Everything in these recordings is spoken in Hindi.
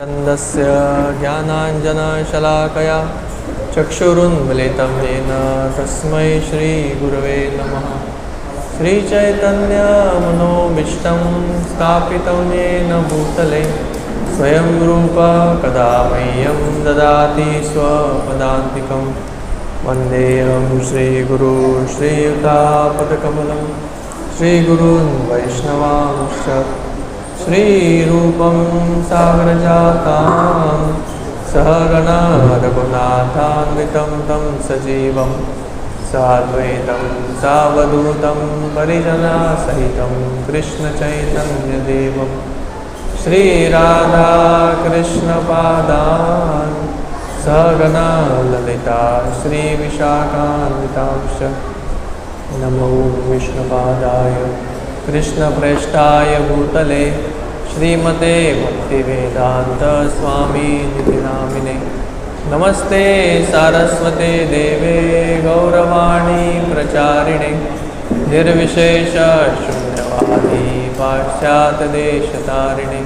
नन्दस्य ज्ञानाञ्जनशलाकया चक्षुरुन्मिलितं येन तस्मै श्रीगुरवे नमः। श्रीचैतन्यमनोभीष्टं स्थापितं येन भूतले स्वयं रूप कदा मह्यं ददाति स्वपदान्तिकं। वन्देऽहं श्रीगुरु श्रीयुतापदकमलं श्रीगुरून् वैष्णवांश्च श्रीरूपं सागरजातां सहगणा रघुनाथान्वितं तं सजीवं साद्वैतं सावधूतं परिजनसहितं कृष्णचैतन्यदेवं श्रीराधाकृष्णपादान् सहगणा ललिता श्रीविशाखान्वितांश्च। नमो विष्णुपादाय कृष्णप्रेष्ठाय भूतले श्रीमते भक्तिवेदांत स्वामी निधि नामिने। नमस्ते सारस्वते देवे गौरवाणी प्रचारिणे निर्विशेष शून्यवादी पाश्चात्यदेशतारिणे।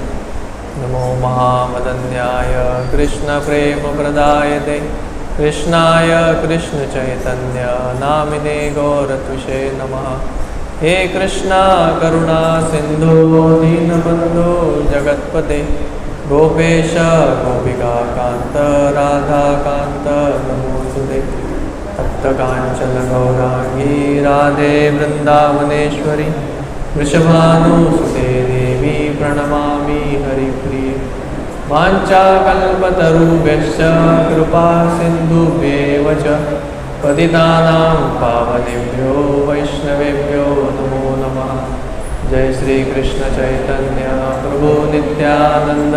नमो महामदन्याय कृष्णप्रेमप्रदायते कृष्णाय कृष्णचैतन्य नामिने गौरत्विषे नमः। हे कृष्णा करुणा सिंधु दीनबंधु जगत्पते गोपेश गोपिका कांत राधा कांत नमोस्तुते। तप्त कांचन गौरांगी राधे वृंदावनेश्वरी वृषभानुसुते देवी प्रणमामि हरिप्रिये। वाञ्छाकल्पतरुभ्यश्च कृपा सिन्धुभ्येव च पतितानां पावनेभ्यो वैष्णवेभ्यो नमो नमः। जय श्री कृष्ण चैतन्य प्रभु नित्यानंद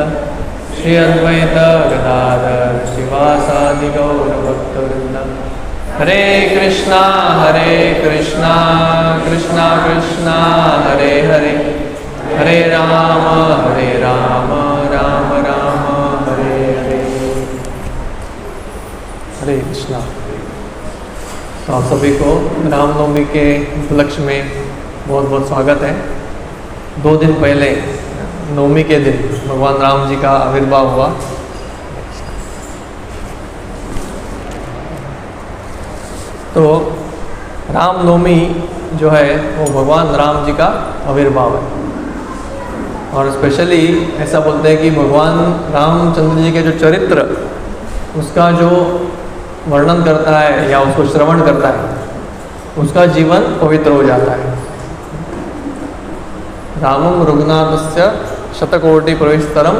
श्री अद्वैत गदाधर शिवासादि गौर भक्तवृंद। हरे कृष्णा कृष्णा कृष्णा हरे हरे हरे राम राम राम हरे हरे। हरे कृष्णा। तो आप सभी को रामनवमी के उपलक्ष्य में बहुत बहुत स्वागत है। 2 दिन पहले नवमी के दिन भगवान राम जी का आविर्भाव हुआ। तो रामनवमी जो है वो भगवान राम जी का आविर्भाव है। और स्पेशली ऐसा बोलते हैं कि भगवान रामचंद्र जी के जो चरित्र उसका जो वर्णन करता है या उसको श्रवण करता है उसका जीवन पवित्र हो जाता है। रामम रघुनाथस्य शतकोटि प्रविस्तरम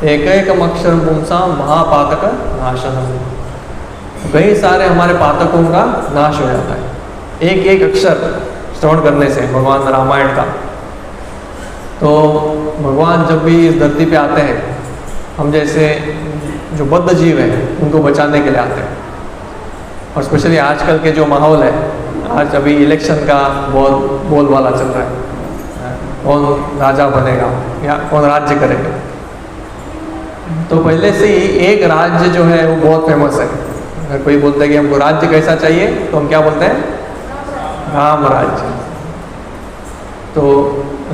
एकैकम अक्षर पुंसा महापातक नाशनम। कई सारे हमारे पातकों का नाश हो जाता है एक एक अक्षर श्रवण करने से भगवान रामायण का। तो भगवान जब भी इस धरती पे आते हैं हम जैसे जो बद्ध जीव है उनको बचाने के लिए आते हैं। और स्पेशली आजकल के जो माहौल है, आज अभी इलेक्शन का बहुत बोलबाला चल रहा है, कौन राजा बनेगा या कौन राज्य करेगा। तो पहले से ही एक राज्य जो है वो बहुत फेमस है। अगर कोई बोलता है कि हमको राज्य कैसा चाहिए तो हम क्या बोलते हैं? राम राज्य। तो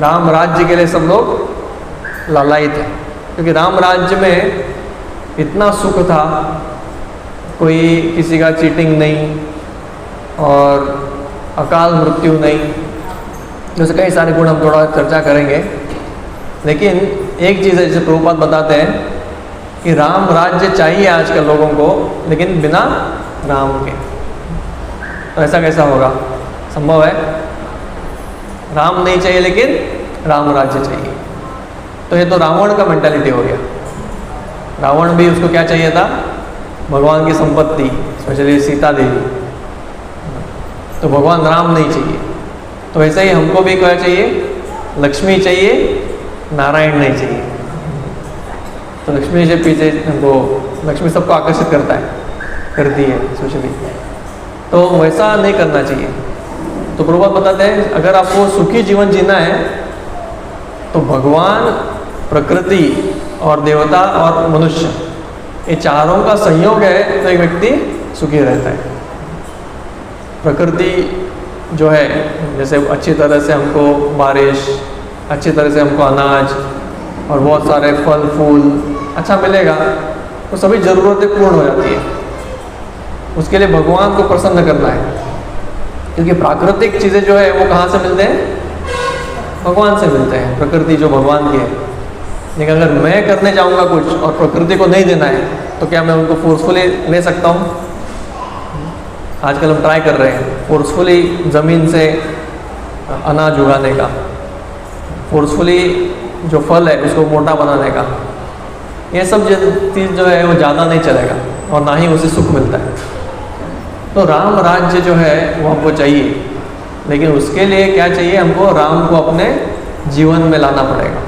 राम राज्य के लिए सब लोग लालायित हैं क्योंकि राम राज्य में इतना सुख था, कोई किसी का चीटिंग नहीं और अकाल मृत्यु नहीं। जैसे कई सारे गुण हम थोड़ा चर्चा करेंगे। लेकिन एक चीज़ है जैसे प्रभुपाद बताते हैं कि राम राज्य चाहिए आजकल लोगों को लेकिन बिना राम के। तो ऐसा कैसा होगा? संभव है? राम नहीं चाहिए लेकिन राम राज्य चाहिए। तो ये तो रावण का मेंटालिटी हो गया। रावण भी उसको क्या चाहिए था? भगवान की संपत्ति, स्पेशली सीता देवी। तो भगवान राम नहीं चाहिए। तो ऐसा ही हमको भी क्या चाहिए? लक्ष्मी चाहिए, नारायण नहीं चाहिए। तो लक्ष्मी से पीछे हमको लक्ष्मी सबको आकर्षित करती है स्पेशली। तो वैसा नहीं करना चाहिए। तो प्रभुपाद बताते हैं अगर आपको सुखी जीवन जीना है तो भगवान, प्रकृति और देवता और मनुष्य ये चारों का संयोग है तो एक व्यक्ति सुखी रहता है। प्रकृति जो है जैसे अच्छी तरह से हमको बारिश, अच्छी तरह से हमको अनाज और बहुत सारे फल फूल अच्छा मिलेगा तो सभी ज़रूरतें पूर्ण हो जाती है। उसके लिए भगवान को प्रसन्न करना है, क्योंकि प्राकृतिक चीज़ें जो है वो कहाँ से मिलते हैं? भगवान से मिलते हैं। प्रकृति जो भगवान की है। लेकिन अगर मैं करने जाऊँगा कुछ और प्रकृति को नहीं देना है तो क्या मैं उनको फोर्सफुली ले सकता हूँ? आजकल हम ट्राई कर रहे हैं फोर्सफुली ज़मीन से अनाज उगाने का, फोर्सफुली जो फल है उसको मोटा बनाने का। ये सब चीज़ जो है वो ज़्यादा नहीं चलेगा और ना ही उसे सुख मिलता है। तो राम राज्य जो है वो हमको चाहिए, लेकिन उसके लिए क्या चाहिए? हमको राम को अपने जीवन में लाना पड़ेगा,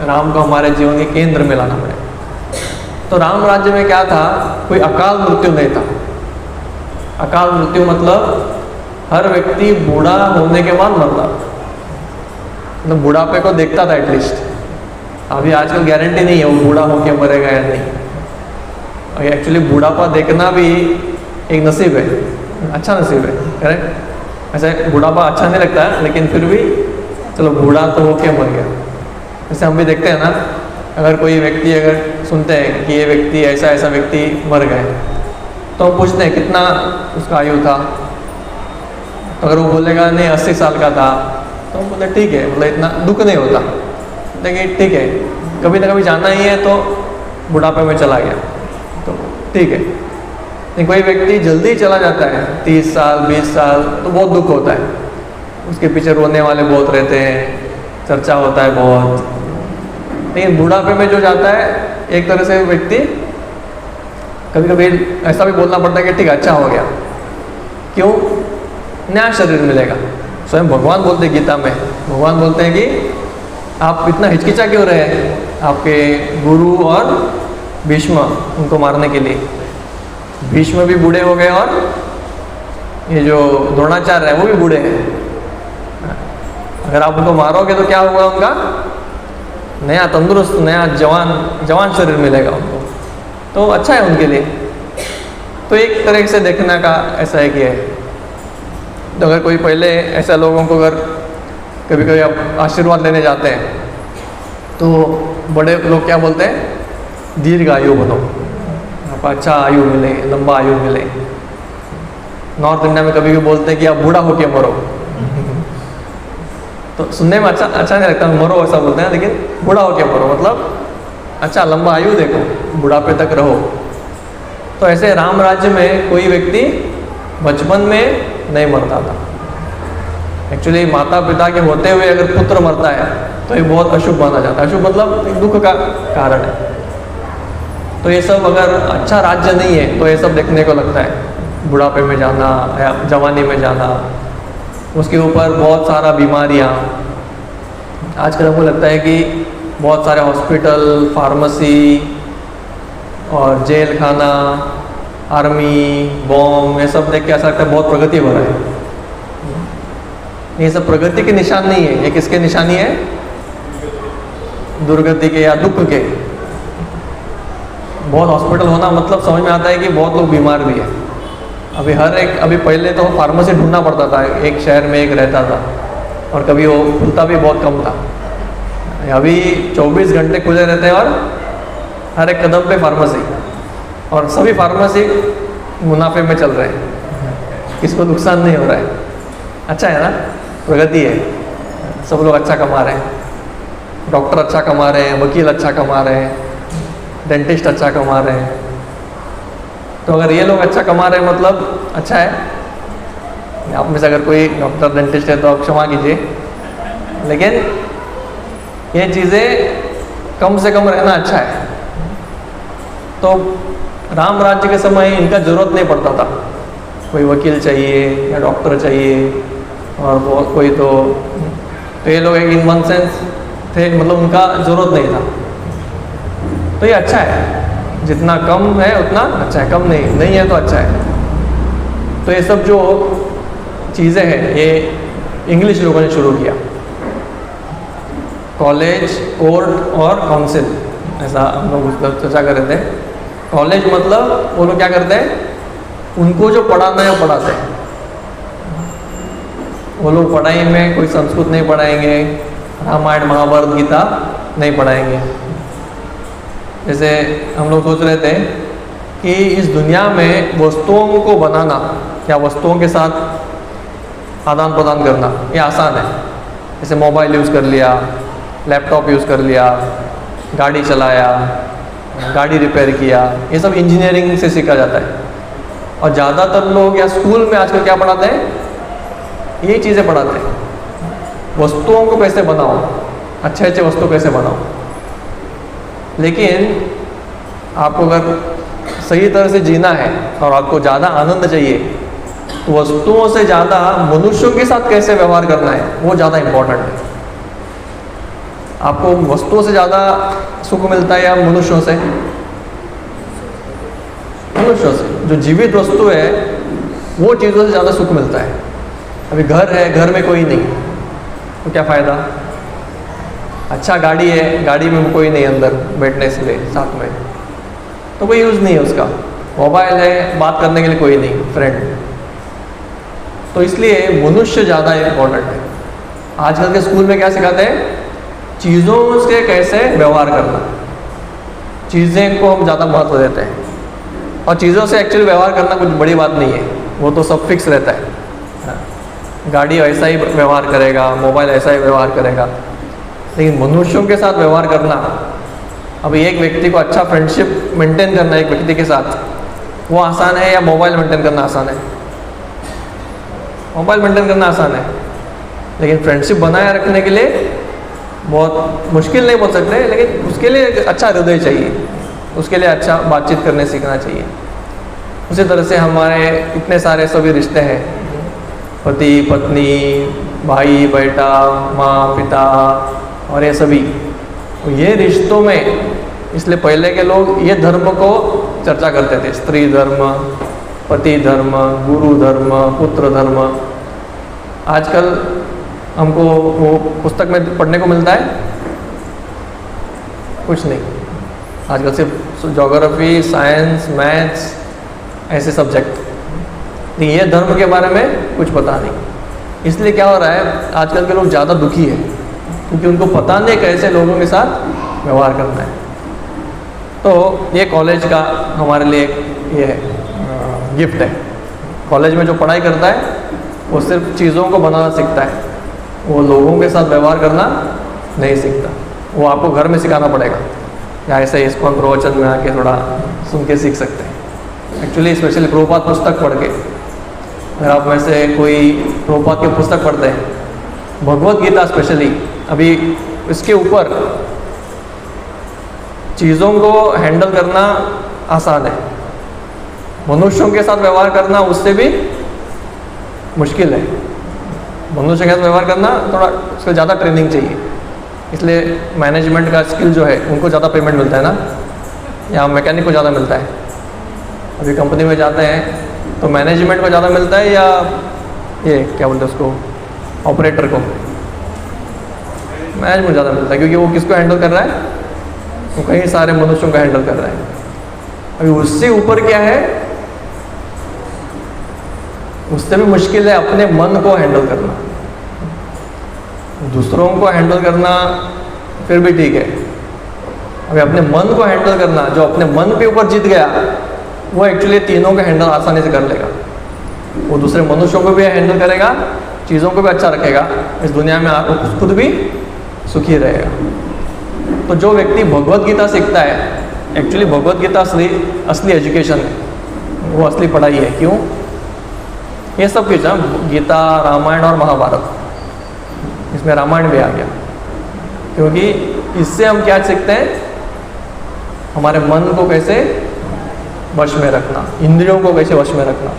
राम को हमारे जीवन के केंद्र में लाना पड़ेगा। तो राम राज्य में क्या था? कोई अकाल मृत्यु नहीं था। अकाल मृत्यु मतलब हर व्यक्ति बूढ़ा होने के बाद मरता, मतलब बुढ़ापे को देखता था एटलीस्ट। अभी आजकल गारंटी नहीं है वो बूढ़ा होके मरेगा या नहीं। और एक्चुअली बुढ़ापा देखना भी एक नसीब है, अच्छा नसीब है, करेक्ट। ऐसे बुढ़ापा अच्छा नहीं लगता है, लेकिन फिर भी चलो बूढ़ा तो होके मर गया। जैसे हम भी देखते हैं ना, अगर कोई व्यक्ति अगर सुनते हैं कि ये व्यक्ति ऐसा ऐसा व्यक्ति मर गए, तो हम पूछते हैं कितना उसका आयु था। तो अगर वो बोलेगा नहीं 80 साल का था, तो हम बोले ठीक है, मतलब इतना दुख नहीं होता, लेकिन ठीक है कभी ना कभी जाना ही है तो बुढ़ापे में चला गया तो ठीक है। लेकिन कोई व्यक्ति जल्दी चला जाता है 30 साल 20 साल, तो बहुत दुख होता है। उसके पीछे रोने वाले बहुत रहते हैं, चर्चा होता है बहुत। लेकिन बुढ़ापे में जो जाता है एक तरह से व्यक्ति कभी कभी ऐसा भी बोलना पड़ता है कि ठीक है अच्छा हो गया। क्यों? नया शरीर मिलेगा। स्वयं भगवान बोलते हैं गीता में, भगवान बोलते हैं कि आप इतना हिचकिचा क्यों रहे हैं आपके गुरु और भीष्म उनको मारने के लिए। भीष्म भी बूढ़े हो गए और ये जो द्रोणाचार्य है वो भी बूढ़े हैं। अगर आप उनको मारोगे तो क्या होगा? उनका नया तंदुरुस्त नया जवान शरीर मिलेगा उनको, तो अच्छा है उनके लिए। तो एक तरह से देखने का ऐसा है कि है। तो अगर कोई पहले ऐसा लोगों को अगर कभी कभी आप आशीर्वाद लेने जाते हैं तो बड़े लोग क्या बोलते हैं? दीर्घ आयु बनो, आपको अच्छा आयु मिले, लंबा आयु मिले। नॉर्थ इंडिया में कभी भी बोलते हैं कि आप बूढ़ा होके मरो। तो सुनने में अच्छा नहीं लगता, मरो ऐसा बोलते हैं, लेकिन बूढ़ा होके मरो मतलब अच्छा लंबा आयु देखो, बुढ़ापे तक रहो। तो ऐसे राम राज्य में कोई व्यक्ति बचपन में नहीं मरता था। एक्चुअली माता पिता के होते हुए अगर पुत्र मरता है तो ये बहुत अशुभ माना जाता है। अशुभ मतलब एक दुख का कारण है। तो ये सब अगर अच्छा राज्य नहीं है तो ये सब देखने को लगता है। बुढ़ापे में जाना या जवानी में जाना, उसके ऊपर बहुत सारा बीमारियाँ। आजकल हमको लगता है कि बहुत सारे हॉस्पिटल, फार्मेसी और जेल खाना, आर्मी, बॉम्ब, ये सब देख के ऐसा लगता है बहुत प्रगति हो रहा है। ये सब प्रगति के निशान नहीं है। ये किसके निशानी है? दुर्गति के या दुख के। बहुत हॉस्पिटल होना मतलब समझ में आता है कि बहुत लोग बीमार भी है। अभी पहले तो फार्मेसी ढूंढना पड़ता था, एक शहर में एक रहता था, और कभी वो खुलता भी बहुत कम था। अभी 24 घंटे खुले रहते हैं और हर एक कदम पे फार्मेसी, और सभी फार्मेसी मुनाफे में चल रहे हैं, किसको नुकसान नहीं हो रहा है। अच्छा है ना, प्रगति है, सब लोग अच्छा कमा रहे हैं। डॉक्टर अच्छा कमा रहे हैं, वकील अच्छा कमा रहे हैं, डेंटिस्ट अच्छा कमा रहे हैं। तो अगर ये लोग अच्छा कमा रहे हैं मतलब अच्छा है। आप में से अगर कोई डॉक्टर डेंटिस्ट है तो आप क्षमा कीजिए, लेकिन ये चीज़ें कम से कम रहना अच्छा है। तो राम राज्य के समय इनका ज़रूरत नहीं पड़ता था। कोई वकील चाहिए या डॉक्टर चाहिए, और वो कोई तो ये लोग एक इन वन सेंस थे, मतलब उनका ज़रूरत नहीं था। तो ये अच्छा है, जितना कम है उतना अच्छा है, कम नहीं है तो अच्छा है। तो ये सब जो चीज़ें हैं ये इंग्लिश लोगों ने शुरू किया। कॉलेज, कोर्ट और काउंसिल, ऐसा हम लोग चर्चा कर रहे थे। कॉलेज मतलब वो लोग क्या करते हैं, उनको जो पढ़ाना है वो पढ़ाते हैं। वो लोग पढ़ाई में कोई संस्कृत नहीं पढ़ाएंगे, रामायण महाभारत गीता नहीं पढ़ाएंगे। जैसे हम लोग सोच रहे थे कि इस दुनिया में वस्तुओं को बनाना या वस्तुओं के साथ आदान प्रदान करना ये आसान है। जैसे मोबाइल यूज़ कर लिया, लैपटॉप यूज़ कर लिया, गाड़ी चलाया, गाड़ी रिपेयर किया, ये सब इंजीनियरिंग से सीखा जाता है। और ज़्यादातर लोग या स्कूल में आजकल क्या पढ़ाते हैं, यही चीज़ें पढ़ाते हैं, वस्तुओं को कैसे बनाओ, अच्छे अच्छे वस्तु कैसे बनाओ। लेकिन आपको अगर सही तरह से जीना है और आपको ज़्यादा आनंद चाहिए तो वस्तुओं से ज़्यादा मनुष्यों के साथ कैसे व्यवहार करना है वो ज़्यादा इम्पोर्टेंट है। आपको वस्तुओं से ज़्यादा सुख मिलता है या मनुष्यों से? मनुष्यों से। जो जीवित वस्तु है वो चीज़ों से ज़्यादा सुख मिलता है। अभी घर है, घर में कोई नहीं तो क्या फ़ायदा। अच्छा गाड़ी है, गाड़ी में कोई नहीं अंदर बैठने से लिए साथ में तो कोई यूज़ नहीं है उसका। मोबाइल है, बात करने के लिए कोई नहीं, फ्रेंड। तो इसलिए मनुष्य ज़्यादा इम्पोर्टेंट है। आजकल के स्कूल में क्या सिखाते हैं, चीज़ों से कैसे व्यवहार करना, चीज़ें को हम ज़्यादा महत्व देते हैं। और चीज़ों से एक्चुअली व्यवहार करना कुछ बड़ी बात नहीं है, वो तो सब फिक्स रहता है। गाड़ी ऐसा ही व्यवहार करेगा, मोबाइल ऐसा ही व्यवहार करेगा, लेकिन मनुष्यों के साथ व्यवहार करना, अभी एक व्यक्ति को अच्छा फ्रेंडशिप मेंटेन करना एक व्यक्ति के साथ, वो आसान है या मोबाइल मेंटेन करना आसान है? मोबाइल मेंटेन करना आसान है, लेकिन फ्रेंडशिप बनाए रखने के लिए बहुत मुश्किल नहीं बोल सकते, लेकिन उसके लिए अच्छा हृदय चाहिए, उसके लिए अच्छा बातचीत करने सीखना चाहिए। उसी तरह से हमारे इतने सारे सभी रिश्ते हैं, पति पत्नी, भाई बेटा, माँ पिता और ये सभी, ये रिश्तों में इसलिए पहले के लोग ये धर्म को चर्चा करते थे, स्त्री धर्म, पति धर्म, गुरु धर्म, पुत्र धर्म। आजकल हमको वो पुस्तक में पढ़ने को मिलता है कुछ नहीं। आजकल सिर्फ ज्योग्राफी, साइंस, मैथ्स ऐसे सब्जेक्ट, लेकिन ये धर्म के बारे में कुछ पता नहीं। इसलिए क्या हो रहा है, आजकल के लोग ज़्यादा दुखी है क्योंकि उनको पता नहीं कैसे लोगों के साथ व्यवहार करना है। तो ये कॉलेज का हमारे लिए ये गिफ्ट है। कॉलेज में जो पढ़ाई करता है वो सिर्फ चीज़ों को बनाना सीखता है, वो लोगों के साथ व्यवहार करना नहीं सीखता। वो आपको घर में सिखाना पड़ेगा, या ऐसे इसको हम प्रवचन में आके थोड़ा सुन के सीख सकते हैं। एक्चुअली स्पेशली प्रभुपाद पुस्तक पढ़ के, अगर आप में से कोई प्रभुपाद की पुस्तक पढ़ते हैं, भगवत गीता स्पेशली, अभी इसके ऊपर चीज़ों को हैंडल करना आसान है, मनुष्यों के साथ व्यवहार करना उससे भी मुश्किल है। मनुष्य के साथ व्यवहार करना थोड़ा उसको ज़्यादा ट्रेनिंग चाहिए, इसलिए मैनेजमेंट का स्किल जो है उनको ज़्यादा पेमेंट मिलता है ना, या मैकेनिक को ज़्यादा मिलता है। अभी कंपनी में जाते हैं तो मैनेजमेंट को ज़्यादा मिलता है या ये क्या बोलते हैं उसको, ऑपरेटर को? मैनेजमेंट ज़्यादा मिलता है, क्योंकि वो किसको हैंडल कर रहा है, वो कई सारे मनुष्यों को हैंडल कर रहा है। अभी उससे ऊपर क्या है, उससे भी मुश्किल है अपने मन को हैंडल करना। दूसरों को हैंडल करना फिर भी ठीक है, अभी अपने मन को हैंडल करना, जो अपने मन के ऊपर जीत गया वो एक्चुअली तीनों का हैंडल आसानी से कर लेगा। वो दूसरे मनुष्यों को भी हैंडल करेगा, चीज़ों को भी अच्छा रखेगा, इस दुनिया में खुद भी सुखी रहेगा। तो जो व्यक्ति भगवत गीता सीखता है, एक्चुअली भगवत गीता असली एजुकेशन है, वो असली पढ़ाई है। क्यों? ये सब कुछ है, गीता, रामायण और महाभारत, इसमें रामायण भी आ गया, क्योंकि इससे हम क्या सीखते हैं, हमारे मन को कैसे वश में रखना, इंद्रियों को कैसे वश में रखना।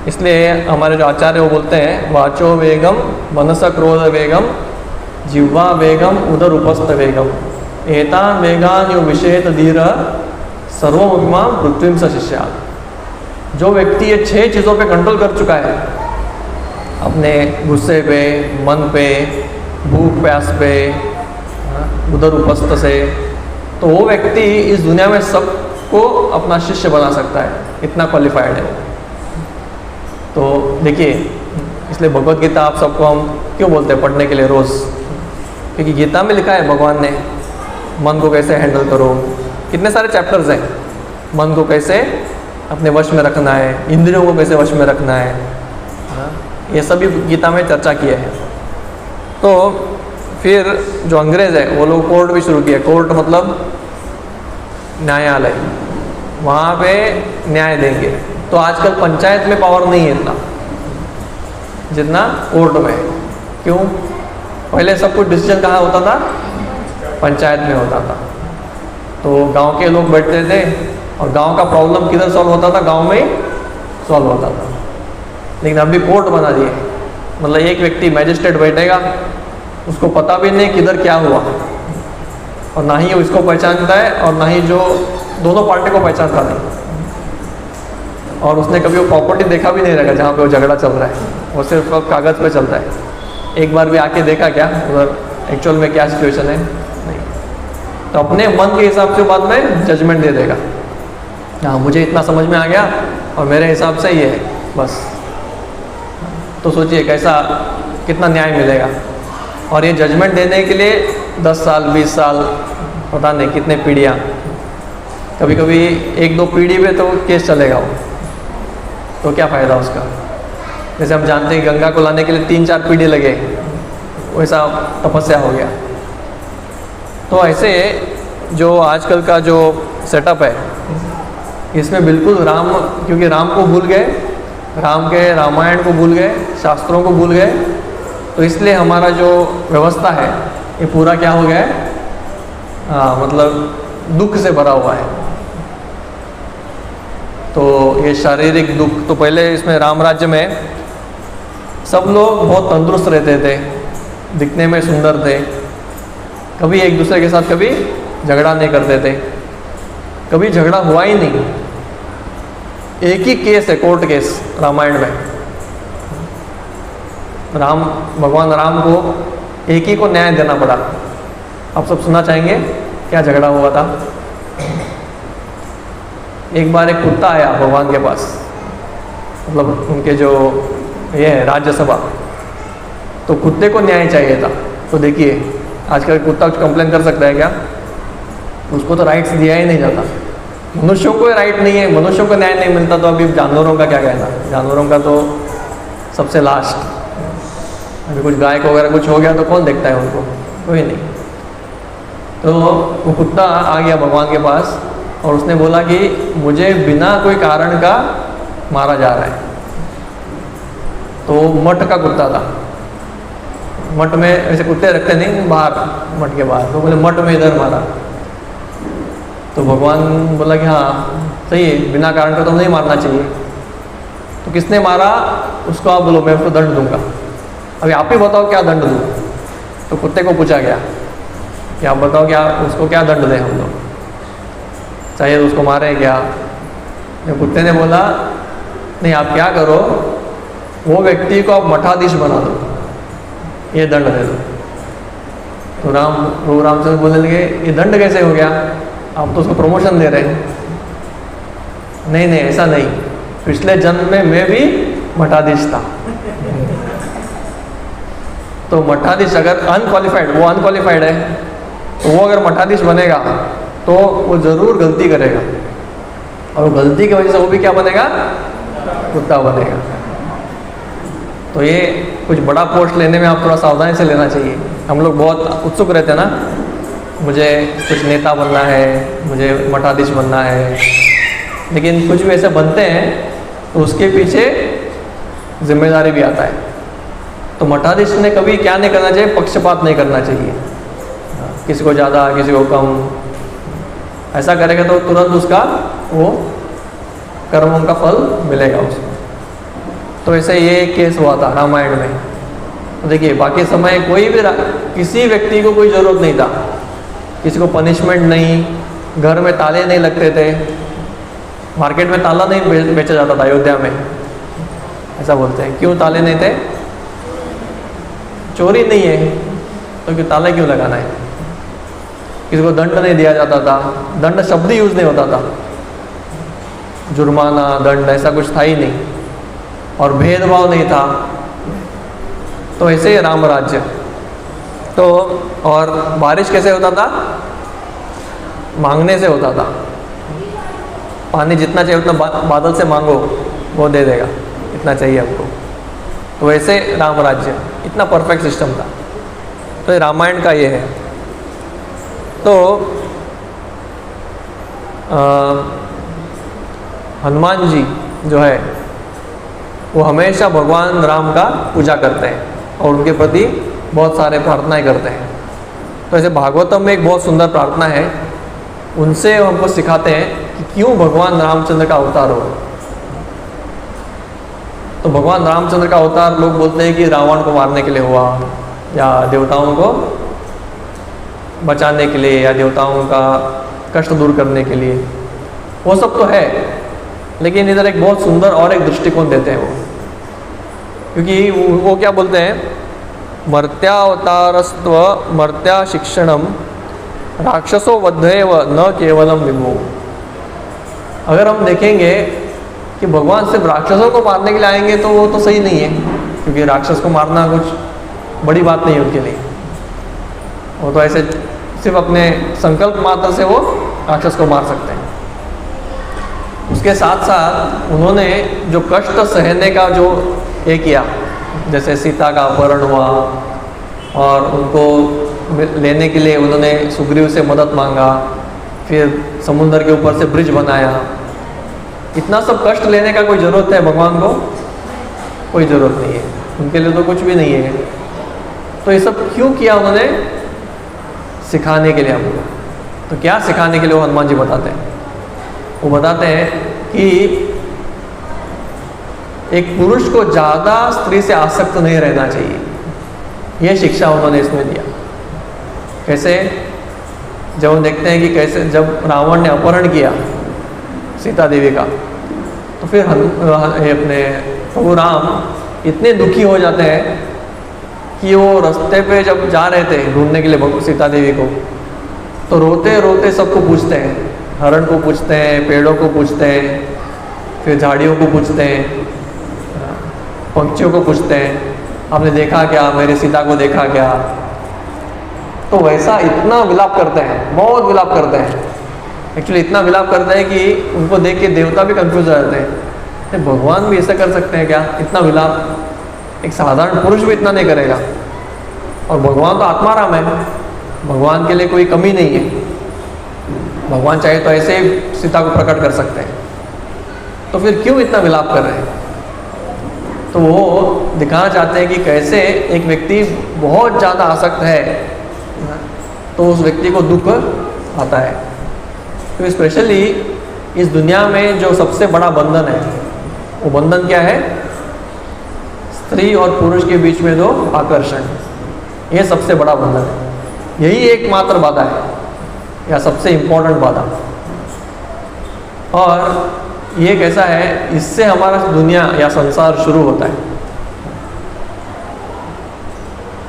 इसलिए हमारे जो आचार्य वो बोलते हैं, वाचो वेगम मनस क्रोध वेगम जिह्वा वेगम उदर उपस्थ वेगम एतान वेगान यो विषेत धीर सर्वोपमा पृथ्वी स शिष्यात्। जो व्यक्ति ये 6 चीज़ों पे कंट्रोल कर चुका है, अपने गुस्से पे, मन पे, भूख प्यास पे, उदर उपस्थ से, तो वो व्यक्ति इस दुनिया में सबको अपना शिष्य बना सकता है, इतना क्वालिफाइड है। तो देखिए, इसलिए भगवत गीता आप सबको हम क्यों बोलते हैं पढ़ने के लिए रोज़, क्योंकि गीता में लिखा है भगवान ने मन को कैसे हैंडल करो, कितने सारे चैप्टर्स हैं, मन को कैसे अपने वश में रखना है, इंद्रियों को कैसे वश में रखना है, ये सभी गीता में चर्चा किए हैं। तो फिर जो अंग्रेज़ है वो लोग कोर्ट भी शुरू किया। कोर्ट मतलब न्यायालय, वहाँ पे न्याय देंगे। तो आजकल पंचायत में पावर नहीं है इतना जितना कोर्ट में है। क्यों? पहले सब कुछ डिसीजन कहाँ होता था? पंचायत में होता था। तो गांव के लोग बैठते थे और गांव का प्रॉब्लम किधर सॉल्व होता था? गांव में ही सॉल्व होता था। लेकिन अभी कोर्ट बना दिए, मतलब एक व्यक्ति मैजिस्ट्रेट बैठेगा, उसको पता भी नहीं किधर क्या हुआ, और ना ही वो इसको पहचानता है और ना ही जो दोनों पार्टी को पहचानता नहीं, और उसने कभी वो प्रॉपर्टी देखा भी नहीं रहेगा जहाँ पे वो झगड़ा चल रहा है, वो सिर्फ कागज़ पे चलता है। एक बार भी आके देखा क्या उधर एक्चुअल में क्या सिचुएशन है? नहीं। तो अपने मन के हिसाब से बाद में जजमेंट दे देगा, हाँ मुझे इतना समझ में आ गया और मेरे हिसाब से ये है बस। तो सोचिए कैसा, कितना न्याय मिलेगा। और ये जजमेंट देने के लिए 10 साल 20 साल पता नहीं कितने पीढ़ियाँ, कभी कभी 1-2 पीढ़ी पे तो केस चलेगा वो, तो क्या फ़ायदा उसका। जैसे हम जानते हैं गंगा को लाने के लिए 3-4 पीढ़ी लगे, वैसा तपस्या हो गया। तो ऐसे जो आजकल का जो सेटअप है इसमें बिल्कुल राम, क्योंकि राम को भूल गए, राम के रामायण को भूल गए, शास्त्रों को भूल गए, तो इसलिए हमारा जो व्यवस्था है ये पूरा क्या हो गया है? मतलब दुख से भरा हुआ है। तो ये शारीरिक दुख, तो पहले इसमें राम राज्य में सब लोग बहुत तंदुरुस्त रहते थे, दिखने में सुंदर थे, कभी एक दूसरे के साथ कभी झगड़ा नहीं करते थे, कभी झगड़ा हुआ ही नहीं। एक ही केस है, कोर्ट केस रामायण में, राम, भगवान राम को एक ही को न्याय देना पड़ा। आप सब सुनना चाहेंगे क्या झगड़ा हुआ था? एक बार एक कुत्ता आया भगवान के पास, मतलब उनके जो ये है राज्यसभा, तो कुत्ते को न्याय चाहिए था। तो देखिए आजकल कुत्ता कुछ कंप्लेन कर सकता है क्या? उसको तो राइट्स दिया ही नहीं जाता। मनुष्यों को राइट नहीं है, मनुष्यों को न्याय नहीं मिलता, तो अभी जानवरों का क्या कहना? जानवरों का तो सबसे लास्ट। अभी कुछ गाय को वगैरह कुछ हो गया तो कौन देखता है उनको? कोई नहीं। तो वो कुत्ता आ गया भगवान के पास और उसने बोला कि मुझे बिना कोई कारण का मारा जा रहा है। तो मठ का कुत्ता था, मठ में ऐसे कुत्ते रखते नहीं बाहर, मठ के बाहर, तो बोले मठ में इधर मारा। तो भगवान बोला कि हाँ सही है, बिना कारण का तो नहीं मारना चाहिए। तो किसने मारा उसको आप बोलो, मैं उसको दंड दूंगा। अभी आप ही बताओ क्या दंड दूँ? तो कुत्ते को पूछा गया कि आप बताओ क्या उसको क्या दंड दें हम लोग, चाहिए तो उसको मारें क्या? तो कुत्ते ने बोला नहीं, आप क्या करो, वो व्यक्ति को आप मठाधीश बना दो, ये दंड दे दो। तो रामचंद्र बोलने लगे ये दंड कैसे हो गया? आप तो उसको प्रमोशन दे रहे हैं। नहीं नहीं ऐसा नहीं, पिछले जन्म में मैं भी मठाधीश था। तो मठाधीश अगर अनक्वालिफाइड, वो अनक्वालिफाइड है, तो वो अगर मठाधीश बनेगा तो वो ज़रूर गलती करेगा, और वो गलती की वजह से वो भी क्या बनेगा? कुत्ता बनेगा। तो ये कुछ बड़ा पोस्ट लेने में आप थोड़ा सावधानी से लेना चाहिए। हम लोग बहुत उत्सुक रहते हैं ना, मुझे कुछ नेता बनना है, मुझे मठाधीश बनना है, लेकिन कुछ भी ऐसे बनते हैं तो उसके पीछे जिम्मेदारी भी आता है। तो मठाधीश ने कभी क्या नहीं करना चाहिए? पक्षपात नहीं करना चाहिए, किसी को ज़्यादा किसी को कम। ऐसा करेगा तो तुरंत उसका वो कर्मों का फल मिलेगा उसको। तो ऐसे ये एक केस हुआ था रामायण में। तो देखिए बाकी समय कोई भी किसी व्यक्ति को कोई ज़रूरत नहीं था, किसी को पनिशमेंट नहीं, घर में ताले नहीं लगते थे, मार्केट में ताला नहीं बेचा जाता था अयोध्या में। ऐसा बोलते हैं, क्यों ताले नहीं थे? चोरी नहीं है तो क्यों ताला क्यों लगाना है? किसी को दंड नहीं दिया जाता था, दंड शब्द यूज़ नहीं होता था, जुर्माना दंड ऐसा कुछ था ही नहीं, और भेदभाव नहीं था। तो ऐसे राम राज्य। तो और बारिश कैसे होता था? मांगने से होता था। पानी जितना चाहिए उतना बादल से मांगो, वो दे देगा, इतना चाहिए हमको। तो वैसे राम राज्य इतना परफेक्ट सिस्टम था। तो ये रामायण का ये है। तो हनुमान जी जो है वो हमेशा भगवान राम का पूजा करते हैं और उनके प्रति बहुत सारे प्रार्थनाएं करते हैं। तो ऐसे भागवतम में एक बहुत सुंदर प्रार्थना है, उनसे हमको सिखाते हैं कि क्यों भगवान रामचंद्र का अवतार हो। तो भगवान रामचंद्र का अवतार लोग बोलते हैं कि रावण को मारने के लिए हुआ, या देवताओं को बचाने के लिए, या देवताओं का कष्ट दूर करने के लिए। वो सब तो है, लेकिन इधर एक बहुत सुंदर और एक दृष्टिकोण देते हैं वो, क्योंकि वो क्या बोलते हैं, मर्त्यावतारस्त्व मर्त्या शिक्षणम राक्षसो वध्येव न केवलम विभो। अगर हम देखेंगे कि भगवान सिर्फ राक्षसों को मारने के लिए आएंगे तो वो तो सही नहीं है, क्योंकि राक्षस को मारना कुछ बड़ी बात नहीं है उनके लिए। वो तो ऐसे सिर्फ अपने संकल्प मात्र से वो राक्षस को मार सकते हैं। उसके साथ साथ उन्होंने जो कष्ट सहने का जो ये किया, जैसे सीता का अपहरण हुआ और उनको लेने के लिए उन्होंने सुग्रीव से मदद मांगा, फिर समुद्र के ऊपर से ब्रिज बनाया। इतना सब कष्ट लेने का कोई ज़रूरत है भगवान को? कोई ज़रूरत नहीं है, उनके लिए तो कुछ भी नहीं है। तो ये सब क्यों किया उन्होंने? सिखाने के लिए हमको। तो क्या सिखाने के लिए वो हनुमान जी बताते हैं? वो बताते हैं कि एक पुरुष को ज़्यादा स्त्री से आसक्त नहीं रहना चाहिए। ये शिक्षा उन्होंने इसमें दिया। कैसे? जब हम देखते हैं कि कैसे जब रावण ने अपहरण किया सीता देवी का, तो फिर अपने प्रभु राम इतने दुखी हो जाते हैं कि वो रास्ते पे जब जा रहे थे ढूंढने के लिए सीता देवी को, तो रोते रोते सबको पूछते हैं, हरण को पूछते हैं, पेड़ों को पूछते हैं, फिर झाड़ियों को पूछते हैं, पंछियों को पूछते हैं, आपने देखा क्या, मेरी सीता को देखा क्या? तो वैसा इतना विलाप करते हैं, बहुत विलाप करते हैं। एक्चुअली इतना विलाप करते हैं कि उनको देख के देवता भी कंफ्यूज हो जाते हैं, भगवान भी ऐसा कर सकते हैं क्या? इतना विलाप एक साधारण पुरुष भी इतना नहीं करेगा। और भगवान तो आत्माराम है, भगवान के लिए कोई कमी नहीं है। भगवान चाहे तो ऐसे ही सीता को प्रकट कर सकते हैं, तो फिर क्यों इतना विलाप कर रहे हैं? तो वो दिखाना चाहते हैं कि कैसे एक व्यक्ति बहुत ज़्यादा आसक्त है तो उस व्यक्ति को दुख आता है। तो स्पेशली इस दुनिया में जो सबसे बड़ा बंधन है, वो बंधन क्या है? स्त्री और पुरुष के बीच में जो आकर्षण, ये सबसे बड़ा बंधन है। यही एकमात्र बाधा है, या सबसे इम्पोर्टेंट बाधा। और ये कैसा है, इससे हमारा दुनिया या संसार शुरू होता है।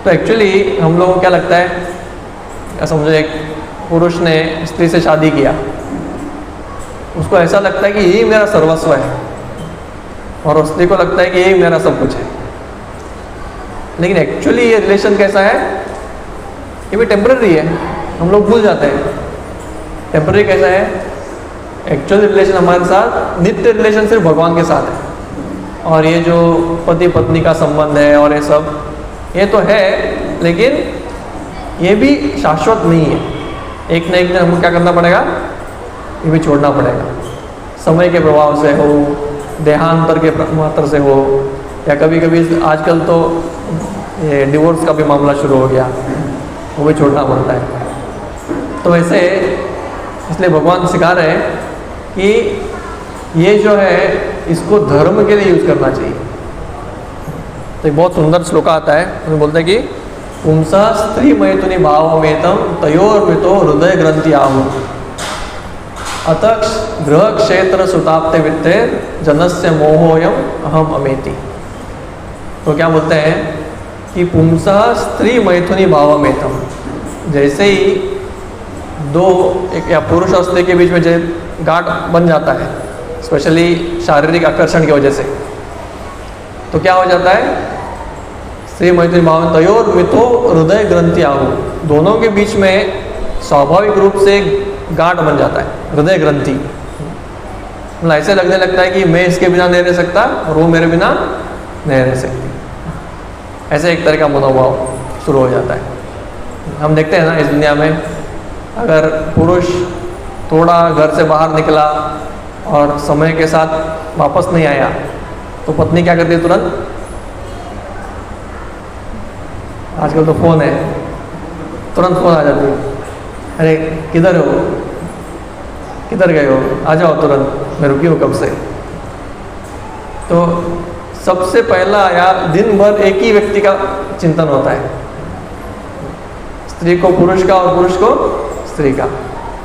तो एक्चुअली हम लोगों को क्या लगता है, समझो एक पुरुष ने स्त्री से शादी किया, उसको ऐसा लगता है कि यही मेरा सर्वस्व है, और स्त्री को लगता है कि यही मेरा सब कुछ है। लेकिन एक्चुअली ये रिलेशन कैसा है? ये भी टेम्पररी है, हम लोग भूल जाते हैं। टेम्पररी कैसा है? एक्चुअल रिलेशन हमारे साथ, नित्य रिलेशन सिर्फ भगवान के साथ है। और ये जो पति पत्नी का संबंध है और ये सब, ये तो है, लेकिन ये भी शाश्वत नहीं है। एक न एक दिन हमको क्या करना पड़ेगा? ये भी छोड़ना पड़ेगा। समय के प्रभाव से हो, देहांतर के मात्र से हो, या कभी कभी आजकल तो ये डिवोर्स का भी मामला शुरू हो गया, वो भी छोड़ना पड़ता है। तो वैसे इसलिए भगवान सिखा रहे हैं कि ये जो है इसको धर्म के लिए यूज़ करना चाहिए। तो एक बहुत सुंदर श्लोक आता है, उसमें बोलते हैं कि पुंसा स्त्री मैथुनी भावमेतम तयोर्मितो हृदय ग्रंथि आहु अतः गृह क्षेत्र सुताप्ते वित्ते जनस्य मोहोयम अहम अमेति। तो क्या बोलते हैं कि पुंसा स्त्री मैथुनी भावमेतम, जैसे ही दो एक या पुरुष और स्त्री के बीच में जो गांठ बन जाता है, स्पेशली शारीरिक आकर्षण की वजह से, तो क्या हो जाता है? स्त्री मैथुनी भाव तयोर मिथो हृदय ग्रंथि आहु, दोनों के बीच में स्वाभाविक रूप से गांठ बन जाता है, हृदय ग्रंथि। मतलब ऐसे लगने लगता है कि मैं इसके बिना नहीं रह सकता और वो मेरे बिना नहीं रह सकती। ऐसे एक तरह का मनोभाव शुरू हो जाता है। हम देखते हैं ना इस दुनिया में, अगर पुरुष थोड़ा घर से बाहर निकला और समय के साथ वापस नहीं आया तो पत्नी क्या करती है? तुरंत, आजकल तो फ़ोन है, तुरंत फ़ोन आ जाती है, अरे किधर हो, किधर गए हो, आ जाओ तुरंत, मैं रुकी हूँ कब से। तो सबसे पहला या दिन भर एक ही व्यक्ति का चिंतन होता है, स्त्री को पुरुष का और पुरुष को स्त्री का।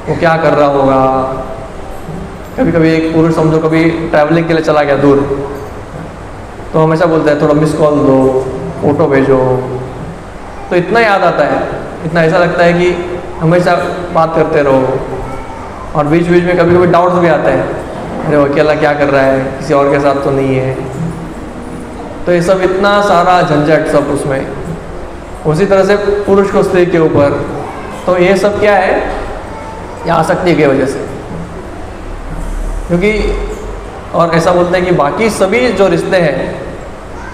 वो क्या कर रहा होगा। कभी कभी एक पुरुष समझो कभी ट्रैवलिंग के लिए चला गया दूर, तो हमेशा बोलते हैं थोड़ा मिस कॉल दो, फोटो भेजो। तो इतना याद आता है, इतना ऐसा लगता है कि हमेशा बात करते रहो। और बीच बीच में कभी कभी डाउट्स भी आते हैं, अरे वो अकेला क्या कर रहा है, किसी और के साथ तो नहीं है। तो ये सब इतना सारा झंझट सब उसमें। उसी तरह से पुरुष को स्त्री के ऊपर, तो ये सब क्या है? ये आसक्ति की वजह से। क्योंकि और ऐसा बोलते हैं कि बाकी सभी जो रिश्ते हैं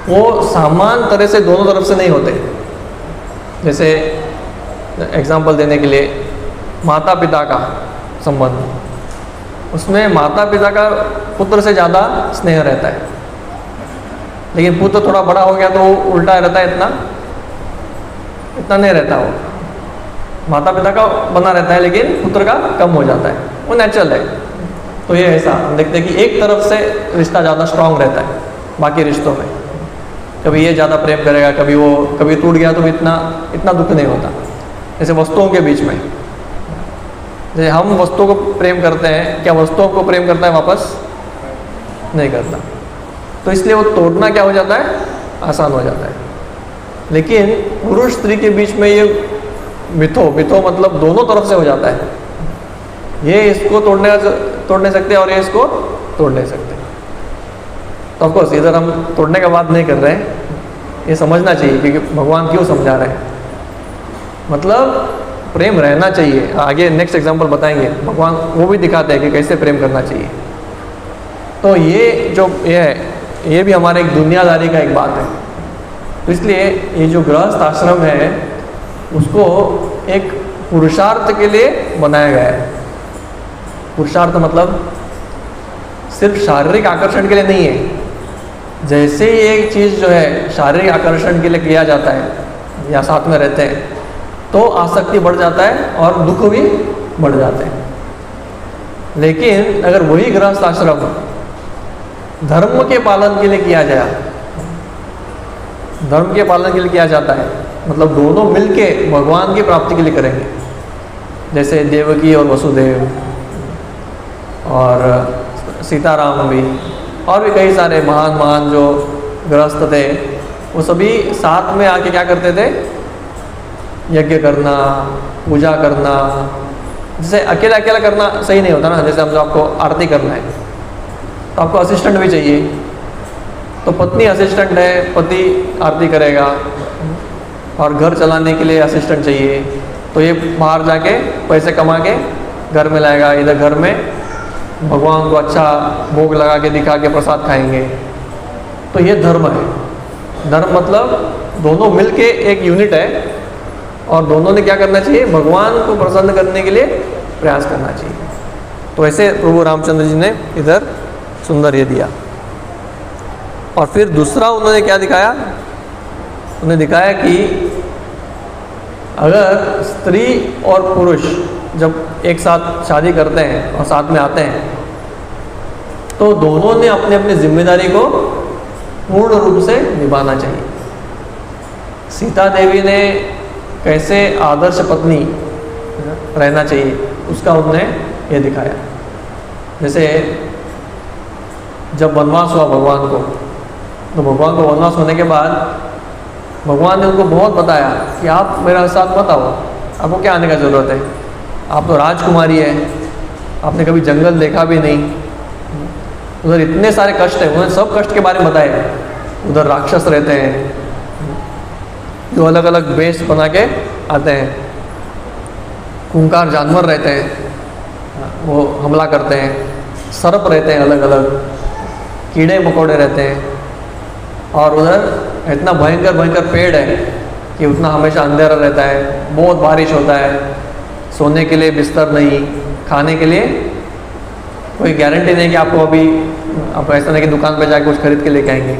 वो समान तरह से दोनों तरफ से नहीं होते। जैसे एग्जाम्पल देने के लिए माता पिता का संबंध, उसमें माता पिता का पुत्र से ज़्यादा स्नेह रहता है, लेकिन पुत्र थोड़ा बड़ा हो गया तो वो उल्टा रहता है, इतना नहीं रहता। वो माता पिता का बना रहता है लेकिन पुत्र का कम हो जाता है, वो नेचुरल है। तो ये ऐसा हम देखते हैं कि एक तरफ से रिश्ता ज़्यादा स्ट्रांग रहता है बाकी रिश्तों में। कभी ये ज़्यादा प्रेम करेगा, कभी टूट गया तो भी इतना दुख नहीं होता। जैसे वस्तुओं के बीच में, जैसे हम वस्तुओं को प्रेम करते हैं, क्या वस्तुओं को प्रेम करता है वापस? नहीं करता। तो इसलिए वो तोड़ना क्या हो जाता है? आसान हो जाता है। लेकिन पुरुष स्त्री के बीच में ये मिथो मतलब दोनों तरफ से हो जाता है। ये इसको तोड़ नहीं सकते और ये इसको तोड़ नहीं सकते। तो ऑफकोर्स इधर हम तोड़ने का बात नहीं कर रहे हैं, ये समझना चाहिए कि भगवान क्यों समझा रहे हैं। मतलब प्रेम रहना चाहिए। आगे नेक्स्ट एग्जांपल बताएंगे, भगवान वो भी दिखाते हैं कि कैसे प्रेम करना चाहिए। तो ये जो ये है, ये भी हमारे एक दुनियादारी का एक बात है। तो इसलिए ये जो गृहस्थ आश्रम है उसको एक पुरुषार्थ के लिए बनाया गया है। पुरुषार्थ मतलब सिर्फ शारीरिक आकर्षण के लिए नहीं है। जैसे ही एक चीज़ जो है शारीरिक आकर्षण के लिए किया जाता है या साथ में रहते हैं तो आसक्ति बढ़ जाता है और दुख भी बढ़ जाते हैं। लेकिन अगर वही गृहस्थ आश्रम धर्म के पालन के लिए किया जाए, धर्म के पालन के लिए किया जाता है, मतलब दोनों मिलके भगवान की प्राप्ति के लिए करेंगे। जैसे देवकी और वसुदेव और सीताराम भी, और भी कई सारे महान जो गृहस्थ थे, वो सभी साथ में आके क्या करते थे? यज्ञ करना, पूजा करना। जैसे अकेला करना सही नहीं होता ना। जैसे हम जो आपको आरती करना है तो आपको असिस्टेंट भी चाहिए। तो पत्नी असिस्टेंट है, पति आरती करेगा, और घर चलाने के लिए असिस्टेंट चाहिए। तो ये बाहर जाके पैसे कमा के घर में लाएगा, इधर घर में भगवान को अच्छा भोग लगा के दिखा के प्रसाद खाएंगे। तो ये धर्म है। धर्म मतलब दोनों मिलके एक यूनिट है और दोनों ने क्या करना चाहिए? भगवान को प्रसन्न करने के लिए प्रयास करना चाहिए। तो ऐसे प्रभु रामचंद्र जी ने इधर सुंदर ये दिया। और फिर दूसरा उन्होंने क्या दिखाया? उन्होंने दिखाया कि अगर स्त्री और पुरुष जब एक साथ शादी करते हैं और साथ में आते हैं तो दोनों ने अपने अपनी जिम्मेदारी को पूर्ण रूप से निभाना चाहिए। सीता देवी ने कैसे आदर्श पत्नी रहना चाहिए उसका उन्होंने ये दिखाया। जैसे जब वनवास हुआ भगवान को, तो भगवान को वनवास होने के बाद भगवान ने उनको बहुत बताया कि आप मेरे साथ मत आओ, आपको क्या आने का ज़रूरत है, आप तो राजकुमारी है, आपने कभी जंगल देखा भी नहीं, उधर इतने सारे कष्ट हैं। उन्होंने सब कष्ट के बारे में बताया। उधर राक्षस रहते हैं जो अलग अलग वेश बना के आते हैं, खूंखार जानवर रहते हैं, वो हमला करते हैं, सर्प रहते हैं अलग अलग, कीड़े मकोड़े रहते हैं, और उधर इतना भयंकर भयंकर पेड़ है कि उतना हमेशा अंधेरा रहता है, बहुत बारिश होता है, सोने के लिए बिस्तर नहीं, खाने के लिए कोई गारंटी नहीं कि आपको अभी आप ऐसा नहीं कि दुकान पर जाकर कुछ खरीद के लेके आएंगे,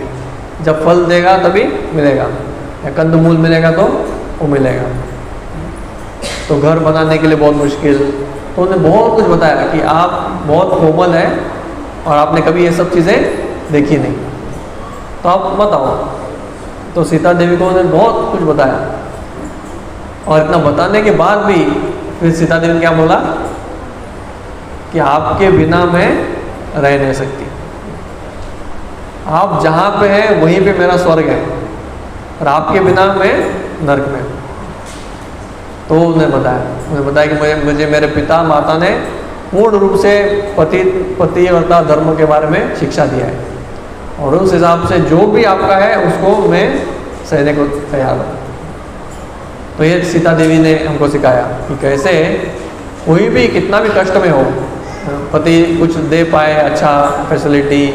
जब फल देगा तभी मिलेगा, या कंदमूल मिलेगा तो वो मिलेगा। तो घर बनाने के लिए बहुत मुश्किल। तो उन्होंने बहुत कुछ बताया कि आप बहुत कोमल हैं और आपने कभी ये सब चीज़ें देखी नहीं, तो आप मत आओ। तो सीता देवी को उन्होंने बहुत कुछ बताया, और इतना बताने के बाद भी फिर सीता देवी ने क्या बोला कि आपके बिना मैं रह नहीं सकती, आप जहाँ पे हैं वहीं पे मेरा स्वर्ग है, और आपके बिना मैं नरक में हूँ। तो उन्हें बताया कि मुझे मेरे पिता माता ने पूर्ण रूप से पतिव्रता धर्म के बारे में शिक्षा दिया है, और उस हिसाब से जो भी आपका है उसको मैं सहने को तैयार हूँ। तो ये सीता देवी ने हमको सिखाया कि कैसे कोई भी कितना भी कष्ट में हो, पति कुछ दे पाए, अच्छा फैसिलिटी,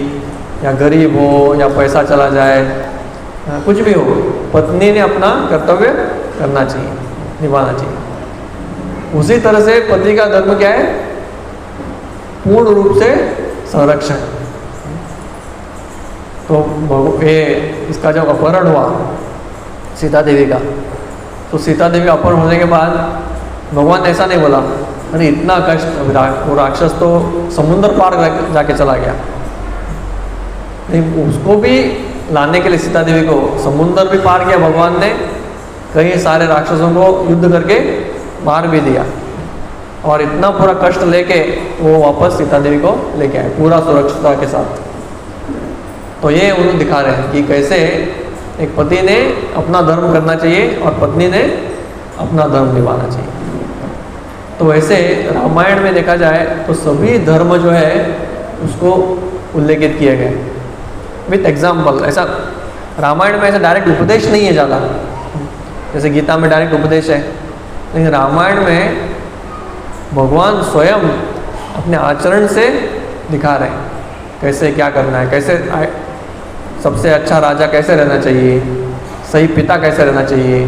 या गरीब हो या पैसा चला जाए, कुछ भी हो, पत्नी ने अपना कर्तव्य करना चाहिए, निभाना चाहिए। उसी तरह से पति का धर्म क्या है? पूर्ण रूप से संरक्षण। तो ये इसका जब अपहरण हुआ सीता देवी का, तो सीता देवी अपहरण होने के बाद भगवान ऐसा नहीं बोला अरे इतना कष्ट, वो राक्षस तो समुद्र पार जाके चला गया। नहीं, उसको भी लाने के लिए सीता देवी को समुद्र भी पार किया भगवान ने, कई सारे राक्षसों को युद्ध करके मार भी दिया, और इतना पूरा कष्ट लेके वो वापस सीता देवी को लेके आए पूरा सुरक्षितता के साथ। तो ये उन्होंने दिखा रहे हैं कि कैसे एक पति ने अपना धर्म करना चाहिए और पत्नी ने अपना धर्म निभाना चाहिए। तो वैसे रामायण में देखा जाए तो सभी धर्म जो है उसको उल्लेखित किए गए विथ एग्जाम्पल। ऐसा रामायण में ऐसा डायरेक्ट उपदेश नहीं है ज़्यादा, जैसे गीता में डायरेक्ट उपदेश है, लेकिन रामायण में भगवान स्वयं अपने आचरण से दिखा रहे हैं कैसे क्या करना है, कैसे सबसे अच्छा राजा कैसे रहना चाहिए, सही पिता कैसे रहना चाहिए,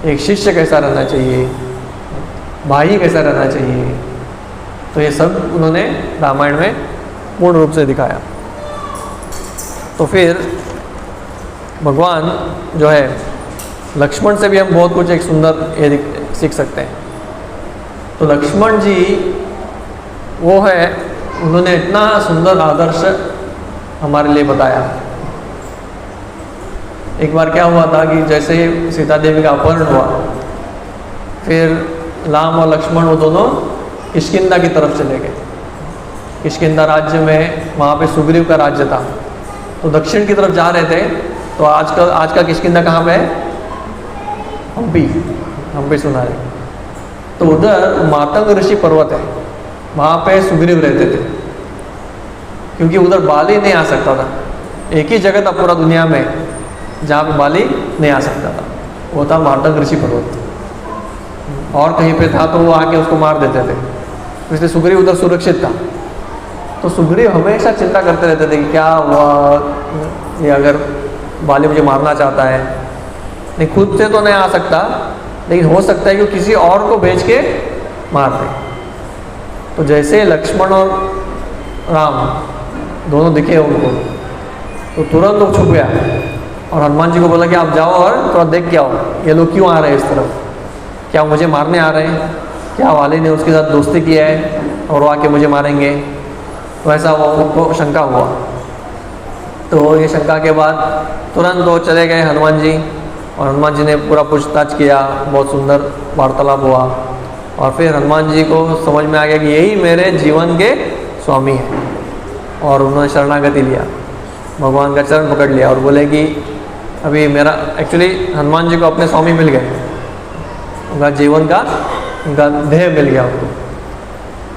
एक शिष्य कैसा रहना चाहिए, भाई कैसा रहना चाहिए। तो ये सब उन्होंने रामायण में पूर्ण रूप से दिखाया। तो फिर भगवान जो है लक्ष्मण से भी हम बहुत कुछ एक सुंदर ये सीख सकते हैं। तो लक्ष्मण जी वो है, उन्होंने इतना सुंदर आदर्श हमारे लिए बताया। एक बार क्या हुआ था कि जैसे सीता देवी का अपहरण हुआ, फिर राम और लक्ष्मण वो दोनों किष्किंधा की तरफ चले गए। किष्किंधा राज्य में वहाँ पे सुग्रीव का राज्य था, तो दक्षिण की तरफ जा रहे थे। तो आज का किष्किंधा कहाँ पे है? हम्पी सुना रहे। तो उधर मातंग ऋषि पर्वत है, वहाँ पे सुग्रीव रहते थे, क्योंकि उधर बाली नहीं आ सकता था। एक ही जगह था पूरा दुनिया में जहाँ पे बाली नहीं आ सकता था, वो था मातंग ऋषि पर्वत। और कहीं पे था तो वो आके उसको मार देते थे, इसलिए सुग्रीव उधर सुरक्षित था। तो सुग्रीव हमेशा चिंता करते रहते थे कि क्या हुआ, ये अगर बाली मुझे मारना चाहता है, नहीं खुद से तो नहीं आ सकता, लेकिन हो सकता है कि किसी और को भेज के मार दे। तो जैसे लक्ष्मण और राम दोनों दिखे उनको, तो तुरंत वो छुप गया और हनुमान जी को बोला कि आप जाओ और थोड़ा देख के आओ, ये लोग क्यों आ रहे हैं इस तरफ, क्या मुझे मारने आ रहे हैं, क्या वाली ने उसके साथ दोस्ती किया है और वो आके मुझे मारेंगे। तो ऐसा वो उनको शंका हुआ। तो ये शंका के बाद तुरंत वो चले गए हनुमान जी, और हनुमान जी ने पूरा पूछताछ किया, बहुत सुंदर वार्तालाप हुआ, और फिर हनुमान जी को समझ में आ गया कि यही मेरे जीवन के स्वामी हैं, और उन्होंने शरणागति लिया, भगवान का चरण पकड़ लिया और बोले कि अभी मेरा एक्चुअली हनुमान जी को अपने स्वामी मिल गए, उनका जीवन का उनका ध्येय मिल गया उनको।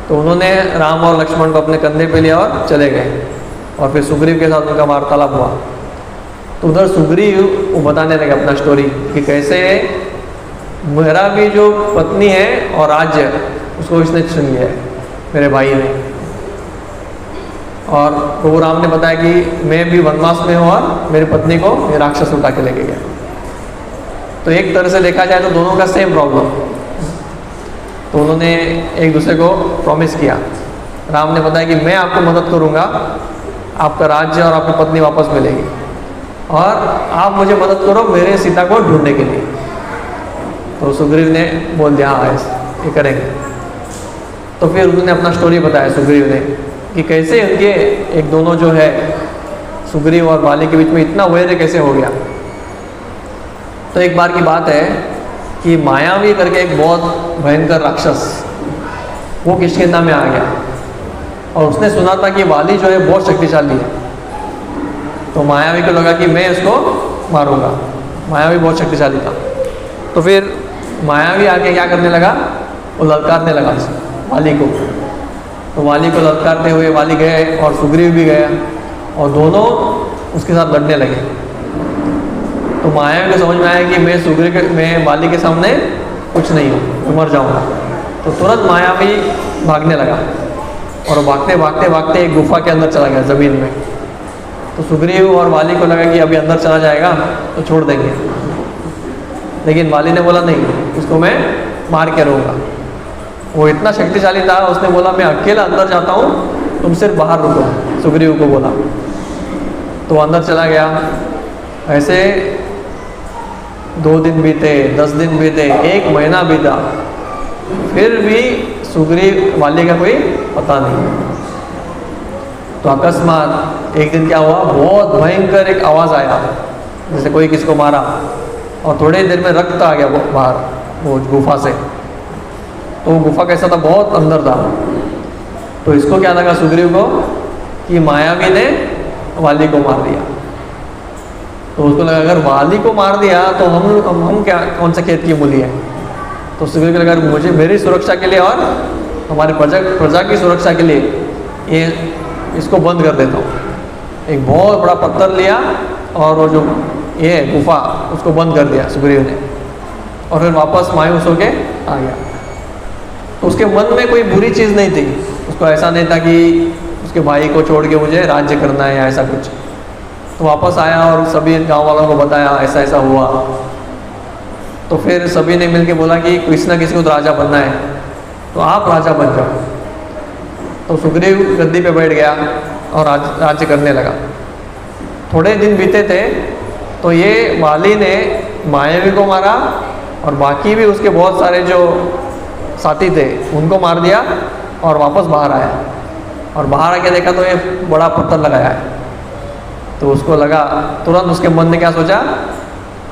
तो उन्होंने राम और लक्ष्मण को अपने कंधे पे लिया और चले गए, और फिर सुग्रीव के साथ उनका वार्तालाप हुआ। तो उधर सुग्रीव वो बताने लगे अपना स्टोरी कि कैसे मेरा भी जो पत्नी है और राज्य उसको इसने छीन लिया है, मेरे भाई ने। और प्रभु राम ने बताया कि मैं भी वनवास में हूँ और मेरी पत्नी को ये राक्षस उठा के लेके गया। तो एक तरह से देखा जाए तो दोनों का सेम प्रॉब्लम। तो उन्होंने एक दूसरे को प्रॉमिस किया। राम ने बताया कि मैं आपको मदद करूँगा, आपका राज्य और आपकी पत्नी वापस मिलेगी, और आप मुझे मदद करो मेरे सीता को ढूंढने के लिए। तो सुग्रीव ने बोल दिया हाँ ये करेंगे। तो फिर उन्होंने अपना स्टोरी बताया सुग्रीव ने कि कैसे उनके एक दोनों जो है सुग्रीव और वाली के बीच में इतना वैर कैसे हो गया। तो एक बार की बात है कि मायावी करके एक बहुत भयंकर राक्षस वो किष्किंधा में आ गया, और उसने सुना था कि वाली जो है बहुत शक्तिशाली है। तो मायावी को लगा कि मैं उसको मारूंगा, मायावी बहुत शक्तिशाली था। तो फिर मायावी आके क्या करने लगा, वो ललकारने लगा वाली को। तो वाली को ललकारते हुए वाली गए और सुग्रीव भी गया, और दोनों उसके साथ लड़ने लगे। तो मायावी को समझ में आया कि मैं वाली के सामने कुछ नहीं हूँ, मैं मर जाऊँगा। तो तुरंत मायावी भागने लगा, और भागते भागते भागते एक गुफा के अंदर चला गया ज़मीन में। तो सुग्रीव और वाली को लगा कि अभी अंदर चला जाएगा तो छोड़ देंगे, लेकिन वाली ने बोला नहीं, उसको मैं मार के रहूँगा। वो इतना शक्तिशाली था, उसने बोला मैं अकेला अंदर जाता हूँ, तुम सिर्फ बाहर रुको, सुग्रीव को बोला। तो वो अंदर चला गया। ऐसे 2 दिन बीते, 10 दिन बीते, 1 महीना बीता, फिर भी सुग्रीव वाली का कोई पता नहीं। तो अकस्मात एक दिन क्या हुआ, बहुत भयंकर एक आवाज़ आया जैसे कोई किसी को मारा, और थोड़ी देर में रक्त आ गया बाहर वो गुफा से। तो वो गुफा कैसा था, बहुत अंदर था। तो इसको क्या लगा सुग्रीव को कि मायावी ने वाली को मार दिया। तो उसको लगा अगर वाली को मार दिया तो हम क्या कौन सा खेत की मूली है। तो सुग्रीव को लगा मुझे मेरी सुरक्षा के लिए और हमारे प्रजा की सुरक्षा के लिए इसको बंद कर देता हूँ। एक बहुत बड़ा पत्थर लिया और वो जो ये गुफा उसको बंद कर दिया सुग्रीव ने, और फिर वापस मायूस होके आ गया। तो उसके मन में कोई बुरी चीज़ नहीं थी, उसको ऐसा नहीं था कि उसके भाई को छोड़ के मुझे राज्य करना है या ऐसा कुछ। तो वापस आया और सभी गांव वालों को बताया ऐसा ऐसा हुआ। तो फिर सभी ने मिलके बोला कि किसी ना किसी को तो राजा बनना है, तो आप राजा बन जाओ। तो सुग्रीव गद्दी पे बैठ गया और राज्य करने लगा। थोड़े दिन बीते थे तो ये वाली ने मायावी को मारा, और बाकी भी उसके बहुत सारे जो साथी थे उनको मार दिया, और वापस बाहर आया। और बाहर आके देखा तो ये बड़ा पत्थर लगाया है। तो उसको लगा, तुरंत उसके मन ने क्या सोचा,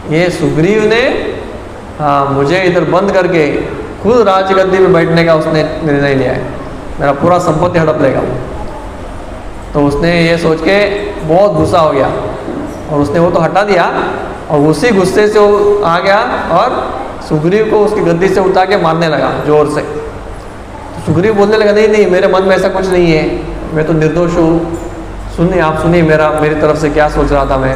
ये सुग्रीव ने मुझे इधर बंद करके खुद राजगद्दी में बैठने का उसने निर्णय लिया है, मेरा पूरा संपत्ति हड़प लेगा। तो उसने ये सोच के बहुत गुस्सा हो गया, और उसने वो तो हटा दिया, और उसी गुस्से से वो आ गया और सुग्रीव को उसकी गद्दी से उठा के मारने लगा जोर से। तो सुग्रीव बोलने लगा नहीं नहीं, मेरे मन में ऐसा कुछ नहीं है, मैं तो निर्दोष हूँ, सुनिए आप सुनिए मेरी तरफ से क्या सोच रहा था मैं।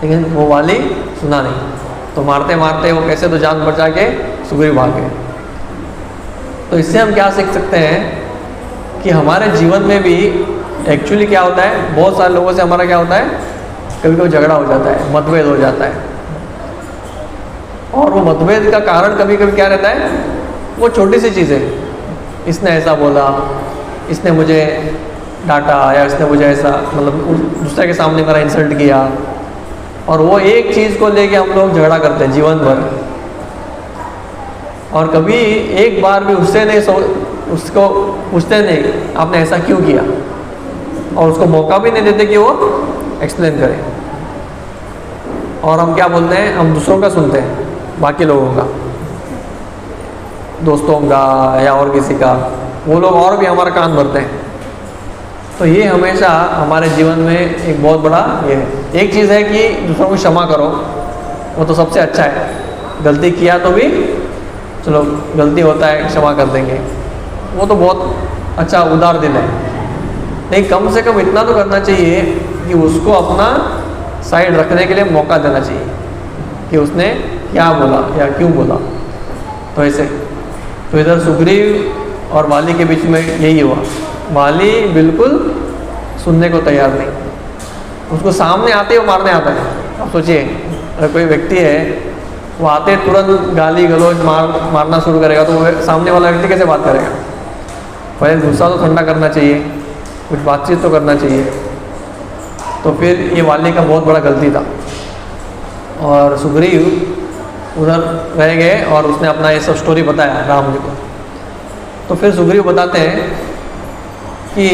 लेकिन वो वाली सुना नहीं। तो मारते मारते वो कैसे तो जान बचा के सुग्रीव भाग गए। तो इससे हम क्या सीख सकते हैं कि हमारे जीवन में भी एक्चुअली क्या होता है, बहुत सारे लोगों से हमारा क्या होता है, कभी कभी झगड़ा हो जाता है, मतभेद हो जाता है। और वो मतभेद का कारण कभी कभी क्या रहता है, वो छोटी सी चीज़ें, इसने ऐसा बोला, इसने मुझे डांटा, या इसने मुझे ऐसा मतलब दूसरे के सामने मेरा इंसल्ट किया, और वो एक चीज़ को लेके हम लोग झगड़ा करते हैं जीवन भर। और कभी एक बार भी उसको पूछते नहीं आपने ऐसा क्यों किया, और उसको मौका भी नहीं देते कि वो एक्सप्लेन करे। और हम क्या बोलते हैं, हम दूसरों का सुनते हैं, बाकी लोगों का, दोस्तों का या और किसी का, वो लोग और भी हमारा कान भरते हैं। तो ये हमेशा हमारे जीवन में एक बहुत बड़ा ये है। एक चीज़ है कि दूसरों को क्षमा करो, वो तो सबसे अच्छा है, गलती किया तो भी चलो गलती होता है क्षमा कर देंगे, वो तो बहुत अच्छा उदार दिल है। नहीं, कम से कम इतना तो करना चाहिए कि उसको अपना साइड रखने के लिए मौका देना चाहिए कि उसने क्या बोला या क्यों बोला। तो ऐसे तो इधर सुग्रीव और वाली के बीच में यही हुआ। वाली बिल्कुल सुनने को तैयार नहीं, उसको सामने आते ही वो मारने आता है। अब सोचिए, अगर कोई व्यक्ति है वो आते तुरंत गाली गलौज मारना शुरू करेगा तो वो सामने वाला व्यक्ति कैसे बात करेगा? पहले गुस्सा तो ठंडा करना चाहिए, कुछ बातचीत तो करना चाहिए। तो फिर ये वाली का बहुत बड़ा गलती था और सुग्रीव उधर रह गए और उसने अपना ये सब स्टोरी बताया राम जी को। तो फिर सुग्रीव बताते हैं कि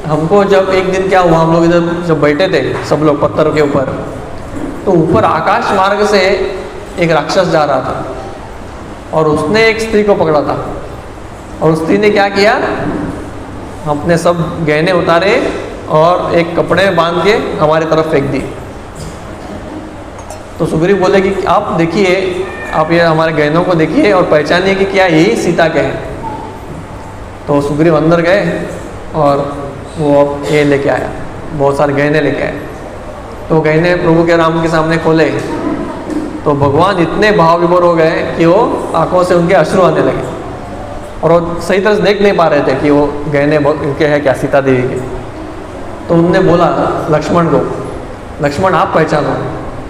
हमको जब एक दिन क्या हुआ, हम लोग इधर जब बैठे थे सब लोग पत्थर के ऊपर, तो ऊपर आकाश मार्ग से एक राक्षस जा रहा था और उसने एक स्त्री को पकड़ा था और उस स्त्री ने क्या किया, अपने सब गहने उतारे और एक कपड़े में बांध के हमारी तरफ फेंक दिए। तो सुग्रीव बोले कि आप देखिए, आप ये हमारे गहनों को देखिए और पहचानिए कि क्या यही सीता के हैं। तो सुग्रीव अंदर गए और वो ये लेके आया, बहुत सारे गहने लेके आए। तो गहने प्रभु के राम के सामने खोले तो भगवान इतने भाव विभोर हो गए कि वो आंखों से उनके अश्रु आने लगे और वो सही तरह से देख नहीं पा रहे थे कि वो गहने इनके हैं क्या, सीता देवी के। तो उनने बोला लक्ष्मण को, लक्ष्मण आप पहचानो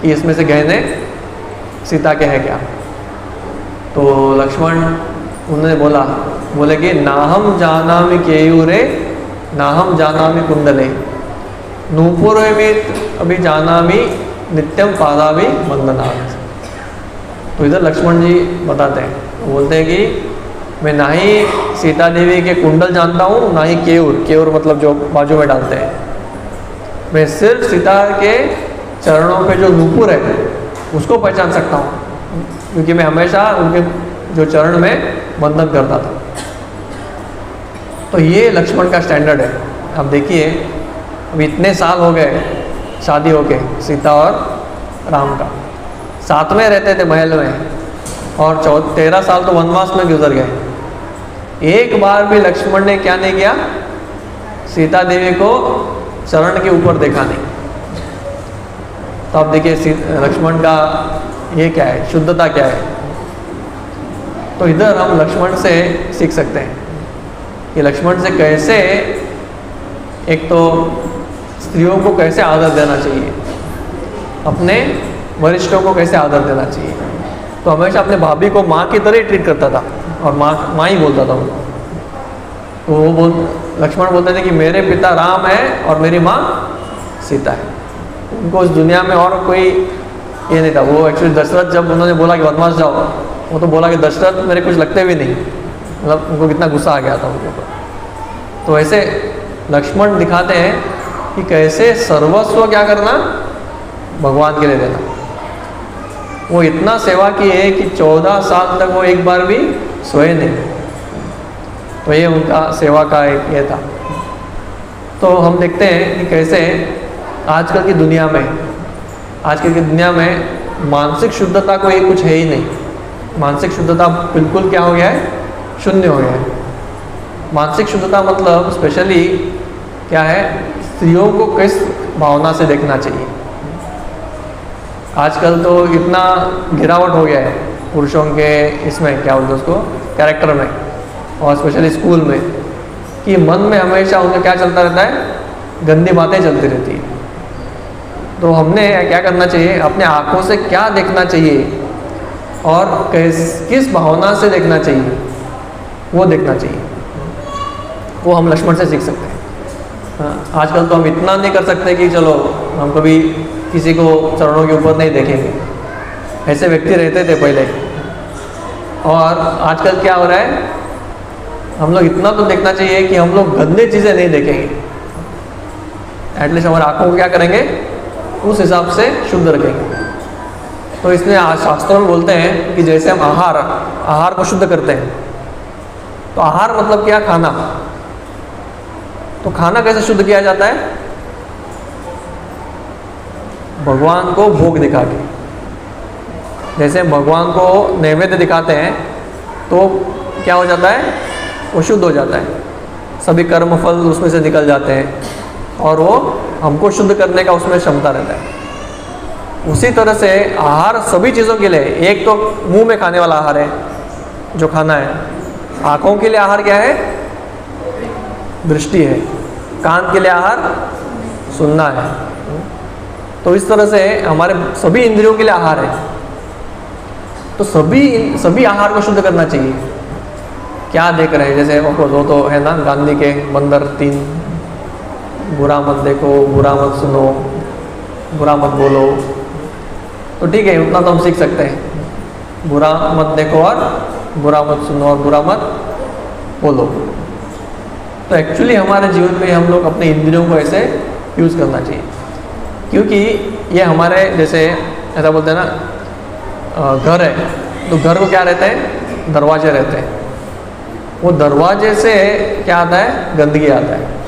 कि इसमें से गहने सीता के हैं क्या? तो लक्ष्मण उन्होंने बोले कि नाहम जानामि केयूरे नाहम जानामि कुंडले नूपुरमित अभी जानामि नित्यम पादाभि वंदनात्। तो इधर लक्ष्मण जी बताते हैं, बोलते हैं कि मैं ना ही सीता देवी के कुंडल जानता हूँ, ना ही केयूर मतलब जो बाजू में डालते हैं। मैं सिर्फ सीता के चरणों पे जो नूपुर है उसको पहचान सकता हूँ, क्योंकि मैं हमेशा उनके जो चरण में वंदन करता था। तो ये लक्ष्मण का स्टैंडर्ड है। अब देखिए, अब इतने साल हो गए शादी होके सीता और राम का, साथ में रहते थे महल में और 13 साल तो वनवास में गुजर गए। एक बार भी लक्ष्मण ने क्या नहीं किया, सीता देवी को चरण के ऊपर देखा नहीं। तो आप देखिए लक्ष्मण का ये क्या है, शुद्धता क्या है। तो इधर हम लक्ष्मण से सीख सकते हैं कि लक्ष्मण से कैसे, एक तो स्त्रियों को कैसे आदर देना चाहिए, अपने वरिष्ठों को कैसे आदर देना चाहिए। तो हमेशा अपने भाभी को माँ की तरह ही ट्रीट करता था और माँ ही बोलता था उनको। तो वो लक्ष्मण बोलते थे कि मेरे पिता राम है और मेरी माँ सीता है। उनको इस दुनिया में और कोई ये नहीं था। वो एक्चुअली दशरथ जब उन्होंने बोला कि वनवास जाओ, वो तो बोला कि दशरथ मेरे कुछ लगते भी नहीं, मतलब उनको कितना गुस्सा आ गया था उनके ऊपर। तो ऐसे लक्ष्मण दिखाते हैं कि कैसे सर्वस्व क्या करना, भगवान के लिए देना। वो इतना सेवा की है कि 14 साल तक वो एक बार भी सोए नहीं। तो ये उनका सेवा का एक ये था। तो हम देखते हैं कि कैसे आजकल की दुनिया में मानसिक शुद्धता को ये कुछ है ही नहीं। मानसिक शुद्धता बिल्कुल क्या हो गया है, शून्य हो गया है। मानसिक शुद्धता मतलब स्पेशली क्या है, स्त्रियों को किस भावना से देखना चाहिए। आजकल तो इतना गिरावट हो गया है पुरुषों के इसमें, क्या बोलते हैं उसको, कैरेक्टर में, और स्पेशली स्कूल में, कि मन में हमेशा उनका क्या चलता रहता है, गंदी बातें चलती रहती है। तो हमने क्या करना चाहिए, अपने आँखों से क्या देखना चाहिए और किस भावना से देखना चाहिए, वो देखना चाहिए। वो हम लक्ष्मण से सीख सकते हैं। आजकल तो हम इतना नहीं कर सकते कि चलो हम कभी किसी को चरणों के ऊपर नहीं देखेंगे। ऐसे व्यक्ति रहते थे पहले, और आजकल क्या हो रहा है, हम लोग इतना तो देखना चाहिए कि हम लोग गंदे चीज़ें नहीं देखेंगे। एटलीस्ट हमारे आँखों को क्या करेंगे, उस हिसाब से शुद्ध रखेंगे। तो इसलिए शास्त्रों में बोलते हैं कि जैसे हम आहार को शुद्ध करते हैं, तो आहार मतलब क्या, खाना। तो खाना कैसे शुद्ध किया जाता है, भगवान को भोग दिखा के। जैसे भगवान को नैवेद्य दिखाते हैं तो क्या हो जाता है, वो शुद्ध हो जाता है, सभी कर्म फल उसमें से निकल जाते हैं और वो हमको शुद्ध करने का उसमें क्षमता रहता है। उसी तरह से आहार सभी चीज़ों के लिए, एक तो मुंह में खाने वाला आहार है जो खाना है, आँखों के लिए आहार क्या है? दृष्टि है। कान के लिए आहार सुनना है। तो इस तरह से हमारे सभी इंद्रियों के लिए आहार है। तो सभी आहार को शुद्ध करना चाहिए। क्या देख रहे हैं? जैसे वो तो है ना, गांधी के बंदर 3, बुरा मत देखो, बुरा मत सुनो, बुरा मत बोलो। तो ठीक है, उतना तो हम सीख सकते हैं। बुरा मत देखो और बुरा मत सुनो और बुरा मत बोलो। तो एक्चुअली हमारे जीवन में हम लोग अपने इंद्रियों को ऐसे यूज़ करना चाहिए, क्योंकि ये हमारे जैसे ऐसा बोलते हैं ना, घर है तो घर को क्या रहते हैं? दरवाजे रहते हैं। वो दरवाजे से क्या आता है? गंदगी आता है।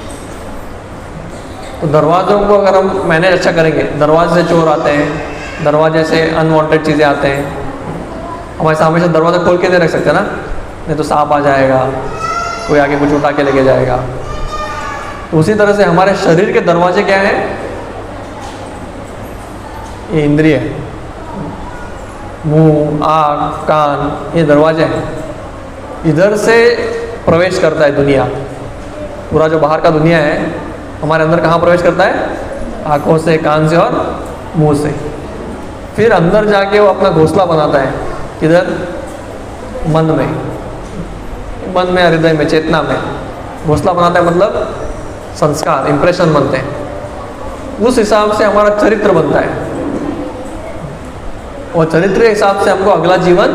तो दरवाज़ों को अगर हम मैनेज अच्छा करेंगे, दरवाजे से चोर आते हैं, दरवाजे से अनवांटेड चीज़ें आते हैं। हमारे सामने से दरवाज़ा खोल के नहीं रख सकते ना, नहीं तो सांप आ जाएगा, कोई आगे कुछ उठा के लेके जाएगा। तो उसी तरह से हमारे शरीर के दरवाजे क्या हैं? ये इंद्रिय है, मुंह, आँख, कान, ये दरवाजे हैं। इधर से प्रवेश करता है दुनिया। पूरा जो बाहर का दुनिया है हमारे अंदर कहाँ प्रवेश करता है? आँखों से, कान से और मुंह से। फिर अंदर जाके वो अपना घोंसला बनाता है। किधर? मन में, मन में, हृदय में, चेतना में घोंसला बनाता है। मतलब संस्कार, इंप्रेशन बनते हैं। उस हिसाब से हमारा चरित्र बनता है, और चरित्र के हिसाब से हमको अगला जीवन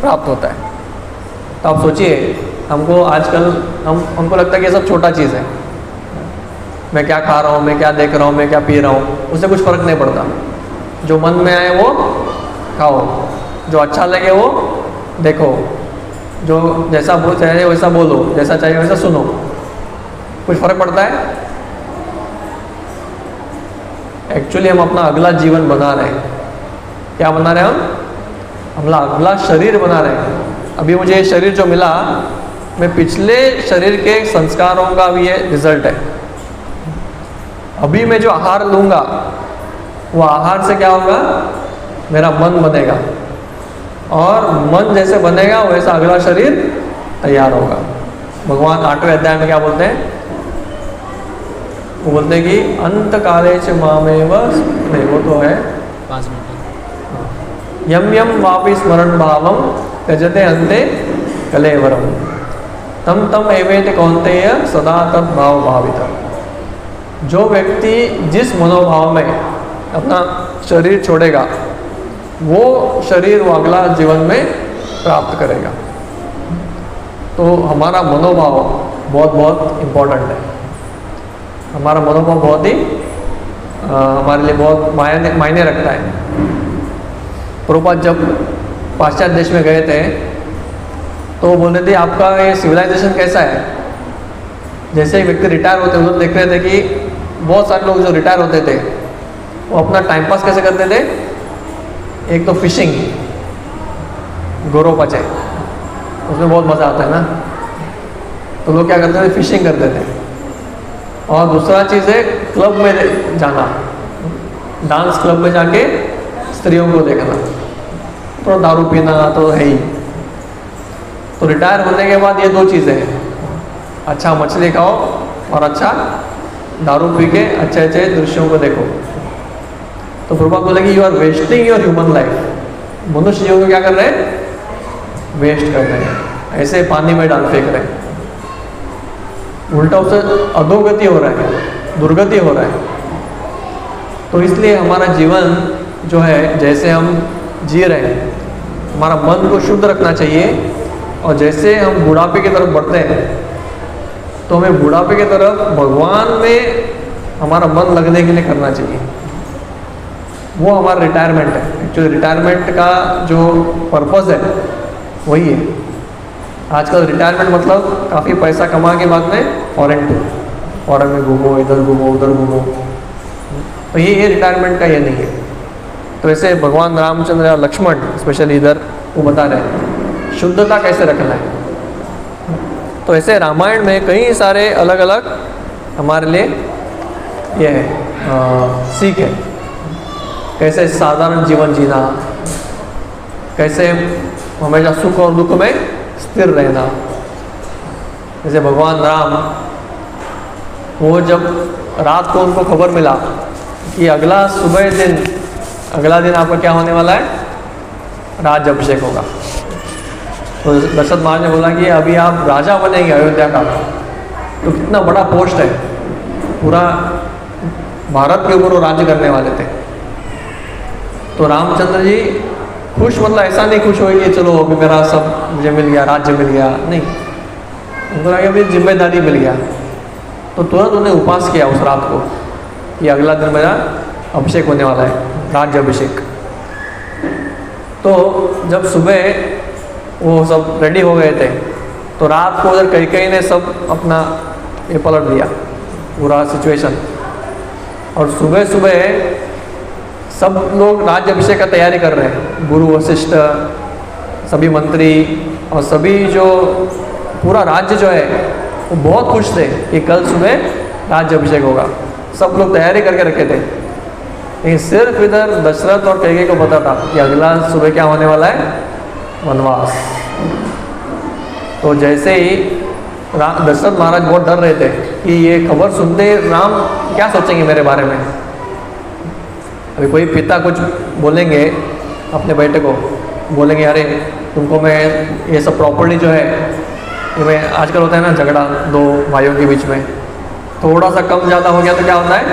प्राप्त होता है। तो आप सोचिए, हमको आजकल हमको लगता है कि ये सब छोटा चीज़ है। मैं क्या खा रहा हूँ, मैं क्या देख रहा हूँ, मैं क्या पी रहा हूँ, उससे कुछ फ़र्क नहीं पड़ता। जो मन में आए वो खाओ, जो अच्छा लगे वो देखो, जो जैसा चाहिए वैसा बोलो, जैसा चाहिए वैसा सुनो। कुछ फ़र्क पड़ता है? एक्चुअली हम अपना अगला जीवन बना रहे हैं। क्या बना रहे हैं हम? अपना अगला शरीर बना रहे हैं। अभी मुझे ये शरीर जो मिला, मैं पिछले शरीर के संस्कारों का भी ये रिजल्ट है। अभी मैं जो आहार लूँगा, वो आहार से क्या होगा? मेरा मन बनेगा, और मन जैसे बनेगा वैसा अगला शरीर तैयार होगा। भगवान 8वें अध्याय में क्या बोलते हैं? वो बोलते हैं कि अंत काले च मामेव, नहीं वो तो है 5 मिनट। यम यम वापि स्मरण भावम त्यजते अंते कलेवरम तम तम एवेति कौन्तेय सदा तद भाव भावित। जो व्यक्ति जिस मनोभाव में अपना शरीर छोड़ेगा, वो शरीर वो अगला जीवन में प्राप्त करेगा। तो हमारा मनोभाव बहुत बहुत इम्पोर्टेंट है। हमारा मनोभाव बहुत ही हमारे लिए बहुत मायने रखता है। प्रभुपाद जब पाश्चात्य देश में गए थे तो वो बोल रहे थे, आपका ये सिविलाइजेशन कैसा है? जैसे एक व्यक्ति रिटायर होते हैं, देख रहे थे कि बहुत सारे लोग जो रिटायर होते थे वो अपना टाइम पास कैसे करते थे? एक तो फिशिंग, गोरो पचे, उसमें बहुत मज़ा आता है ना। तो लोग क्या करते थे? फिशिंग करते थे। और दूसरा चीज़ है क्लब में जाना, डांस क्लब में जाके स्त्रियों को देखना, थोड़ा दारू पीना तो है ही। तो रिटायर होने के बाद ये 2 चीज़ें हैं, अच्छा मछली खाओ और अच्छा दारू पी के अच्छे अच्छे दृश्यों को देखो। तो प्रभुपाद बोले कि you are wasting your human life. मनुष्य जीवन को क्या कर रहे हैं? वेस्ट कर रहे हैं, ऐसे पानी में डाल फेंक रहे हैं। उल्टा उससे अधोगति हो रहा है, दुर्गति हो रहा है। तो इसलिए हमारा जीवन जो है, जैसे हम जी रहे हैं, हमारा मन को शुद्ध रखना चाहिए। और जैसे हम बुढ़ापे की तरफ बढ़ते हैं तो हमें बुढ़ापे की तरफ भगवान में हमारा मन लगने के लिए करना चाहिए। वो हमारा रिटायरमेंट है। एक्चुअली रिटायरमेंट का जो पर्पस है वही है। आजकल रिटायरमेंट मतलब काफ़ी पैसा कमा के बाद में फॉरेन में घूमो, इधर घूमो, उधर घूमो। तो ये रिटायरमेंट का ये नहीं है। तो ऐसे भगवान रामचंद्र या लक्ष्मण स्पेशली इधर वो बता रहे हैं शुद्धता कैसे रखना है। तो ऐसे रामायण में कई सारे अलग अलग हमारे लिए ये है सीख है। कैसे साधारण जीवन जीना, कैसे हमेशा सुख और दुख में स्थिर रहना। जैसे भगवान राम, वो जब रात को उनको खबर मिला कि अगला दिन आपका क्या होने वाला है, राज्य अभिषेक होगा, तो दशरथ महाराज ने बोला कि अभी आप राजा बनेंगे अयोध्या का, तो कितना बड़ा पोस्ट है, पूरा भारत के ऊपर वो राज्य करने वाले थे। तो रामचंद्र जी खुश, मतलब ऐसा नहीं खुश हुए कि चलो अभी मेरा सब मुझे मिल गया, राज्य मिल गया, नहीं, उनको लगा अभी जिम्मेदारी मिल गया। तो तुरंत उन्हें उपवास किया उस रात को कि अगला दिन मेरा अभिषेक होने वाला है, राज्य अभिषेक। तो जब सुबह वो सब रेडी हो गए थे, तो रात को उधर कैकेयी ने सब अपना ये पलट दिया पूरा सिचुएशन, और सुबह सुबह सब लोग राज्य अभिषेक का तैयारी कर रहे हैं। गुरु वशिष्ठ, सभी मंत्री और सभी जो पूरा राज्य जो है वो बहुत खुश थे कि कल सुबह राज्य अभिषेक होगा, सब लोग तैयारी करके रखे थे। लेकिन सिर्फ इधर दशरथ और कैकेयी को पता था कि अगला सुबह क्या होने वाला है, वनवास। तो जैसे ही दशरथ महाराज बहुत डर रहे थे कि ये खबर सुनते राम क्या सोचेंगे मेरे बारे में। अभी कोई पिता कुछ बोलेंगे अपने बेटे को, बोलेंगे अरे तुमको मैं ये सब प्रॉपर्टी जो है, ये मैं आजकल होता है ना झगड़ा दो भाइयों के बीच में, थोड़ा सा कम ज़्यादा हो गया तो क्या होता है,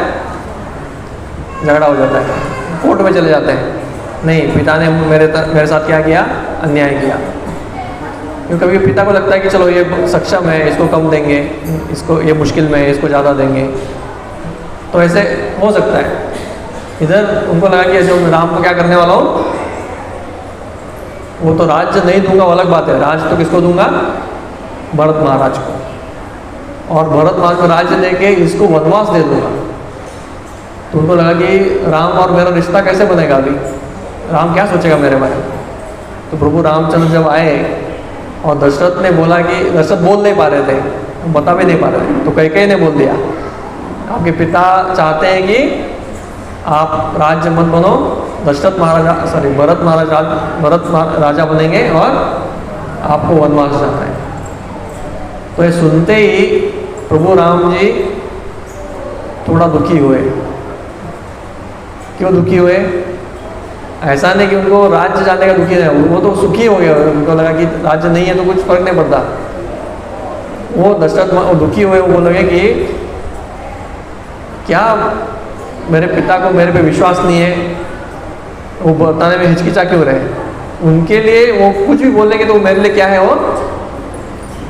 झगड़ा हो जाता है, कोर्ट में चले जाते हैं। नहीं, पिता ने मेरे साथ क्या किया, अन्याय किया। क्योंकि कभी पिता को लगता है कि चलो ये सक्षम है, इसको कम देंगे, इसको ये मुश्किल में है, इसको ज़्यादा देंगे, तो ऐसे हो सकता है। इधर उनको लगा कि जो राम को क्या करने वाला हूँ, वो तो राज्य नहीं दूंगा, वो अलग बात है, राज्य तो किसको दूंगा, भरत महाराज को, और भरत महाराज को राज्य देके इसको वनवास दे दूंगा। तो उनको लगा कि राम और मेरा रिश्ता कैसे बनेगा, अभी राम क्या सोचेगा मेरे बारे में। तो प्रभु रामचंद्र जब आए और दशरथ ने बोला कि दशरथ बोल नहीं पा रहे थे, बता भी नहीं पा रहे थे, तो कैकेयी ने बोल दिया आपके पिता चाहते हैं कि आप राज्य मत बनो, भरत महाराज राजा बनेंगे और आपको वनवास जाना है। तो ये सुनते ही प्रभु राम जी थोड़ा दुखी हुए। क्यों दुखी हुए? ऐसा नहीं कि उनको राज्य जाने का दुखी है, वो तो सुखी हो गए, उनको लगा कि राज्य नहीं है तो कुछ फर्क नहीं पड़ता। वो दशरथ दुखी हुए, वो लगे कि क्या मेरे पिता को मेरे पे विश्वास नहीं है, वो बताने में हिचकिचा क्यों रहे। उनके लिए वो कुछ भी बोलेंगे तो मेरे लिए क्या है,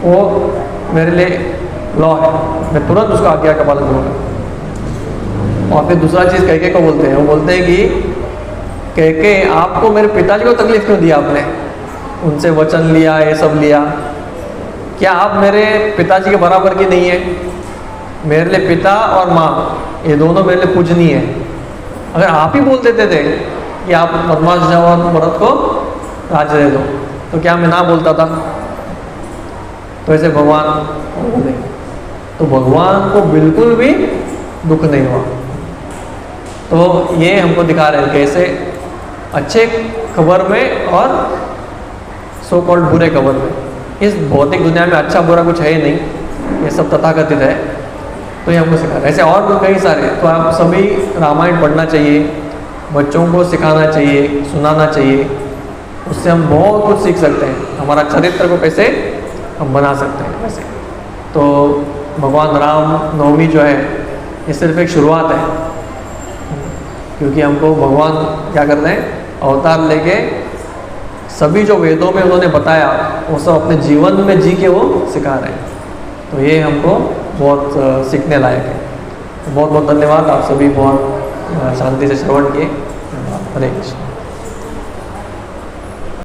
वो मेरे लिए लॉ है, मैं तुरंत उसका आज्ञा का पालन करूँगा। और फिर दूसरा चीज़ कैकेयी को बोलते हैं, वो बोलते हैं कि कैकेयी आपको मेरे पिताजी को तकलीफ क्यों दिया, आपने उनसे वचन लिया, ये सब लिया, क्या आप मेरे पिताजी के बराबर की नहीं है? मेरे लिए पिता और माँ ये दोनों मेरे लिए पूजनीय है। अगर आप ही बोल देते थे कि आप वनवास जाओ और भरत को राज्य दे दो, तो क्या मैं ना बोलता था? तो ऐसे भगवान बोले, तो भगवान को बिल्कुल भी दुख नहीं हुआ। तो ये हमको दिखा रहे हैं कैसे अच्छे खबर में और सो कॉल्ड बुरे खबर में, इस भौतिक दुनिया में अच्छा बुरा कुछ है ही नहीं, ये सब तथाकथित है। तो ये हमको सिखा रहे हैं। ऐसे और भी कई सारे, तो आप सभी रामायण पढ़ना चाहिए, बच्चों को सिखाना चाहिए, सुनाना चाहिए, उससे हम बहुत कुछ सीख सकते हैं, हमारा चरित्र को कैसे हम बना सकते हैं। वैसे तो भगवान राम नवमी जो है ये सिर्फ एक शुरुआत है, क्योंकि हमको भगवान क्या कर रहे हैं, अवतार लेके सभी जो वेदों में उन्होंने बताया वो सब अपने जीवन में जी के वो सिखा रहे हैं। तो ये हमको बहुत सीखने लायक है। तो बहुत बहुत धन्यवाद, आप सभी बहुत शांति से श्रवण किए। हरे कृष्ण।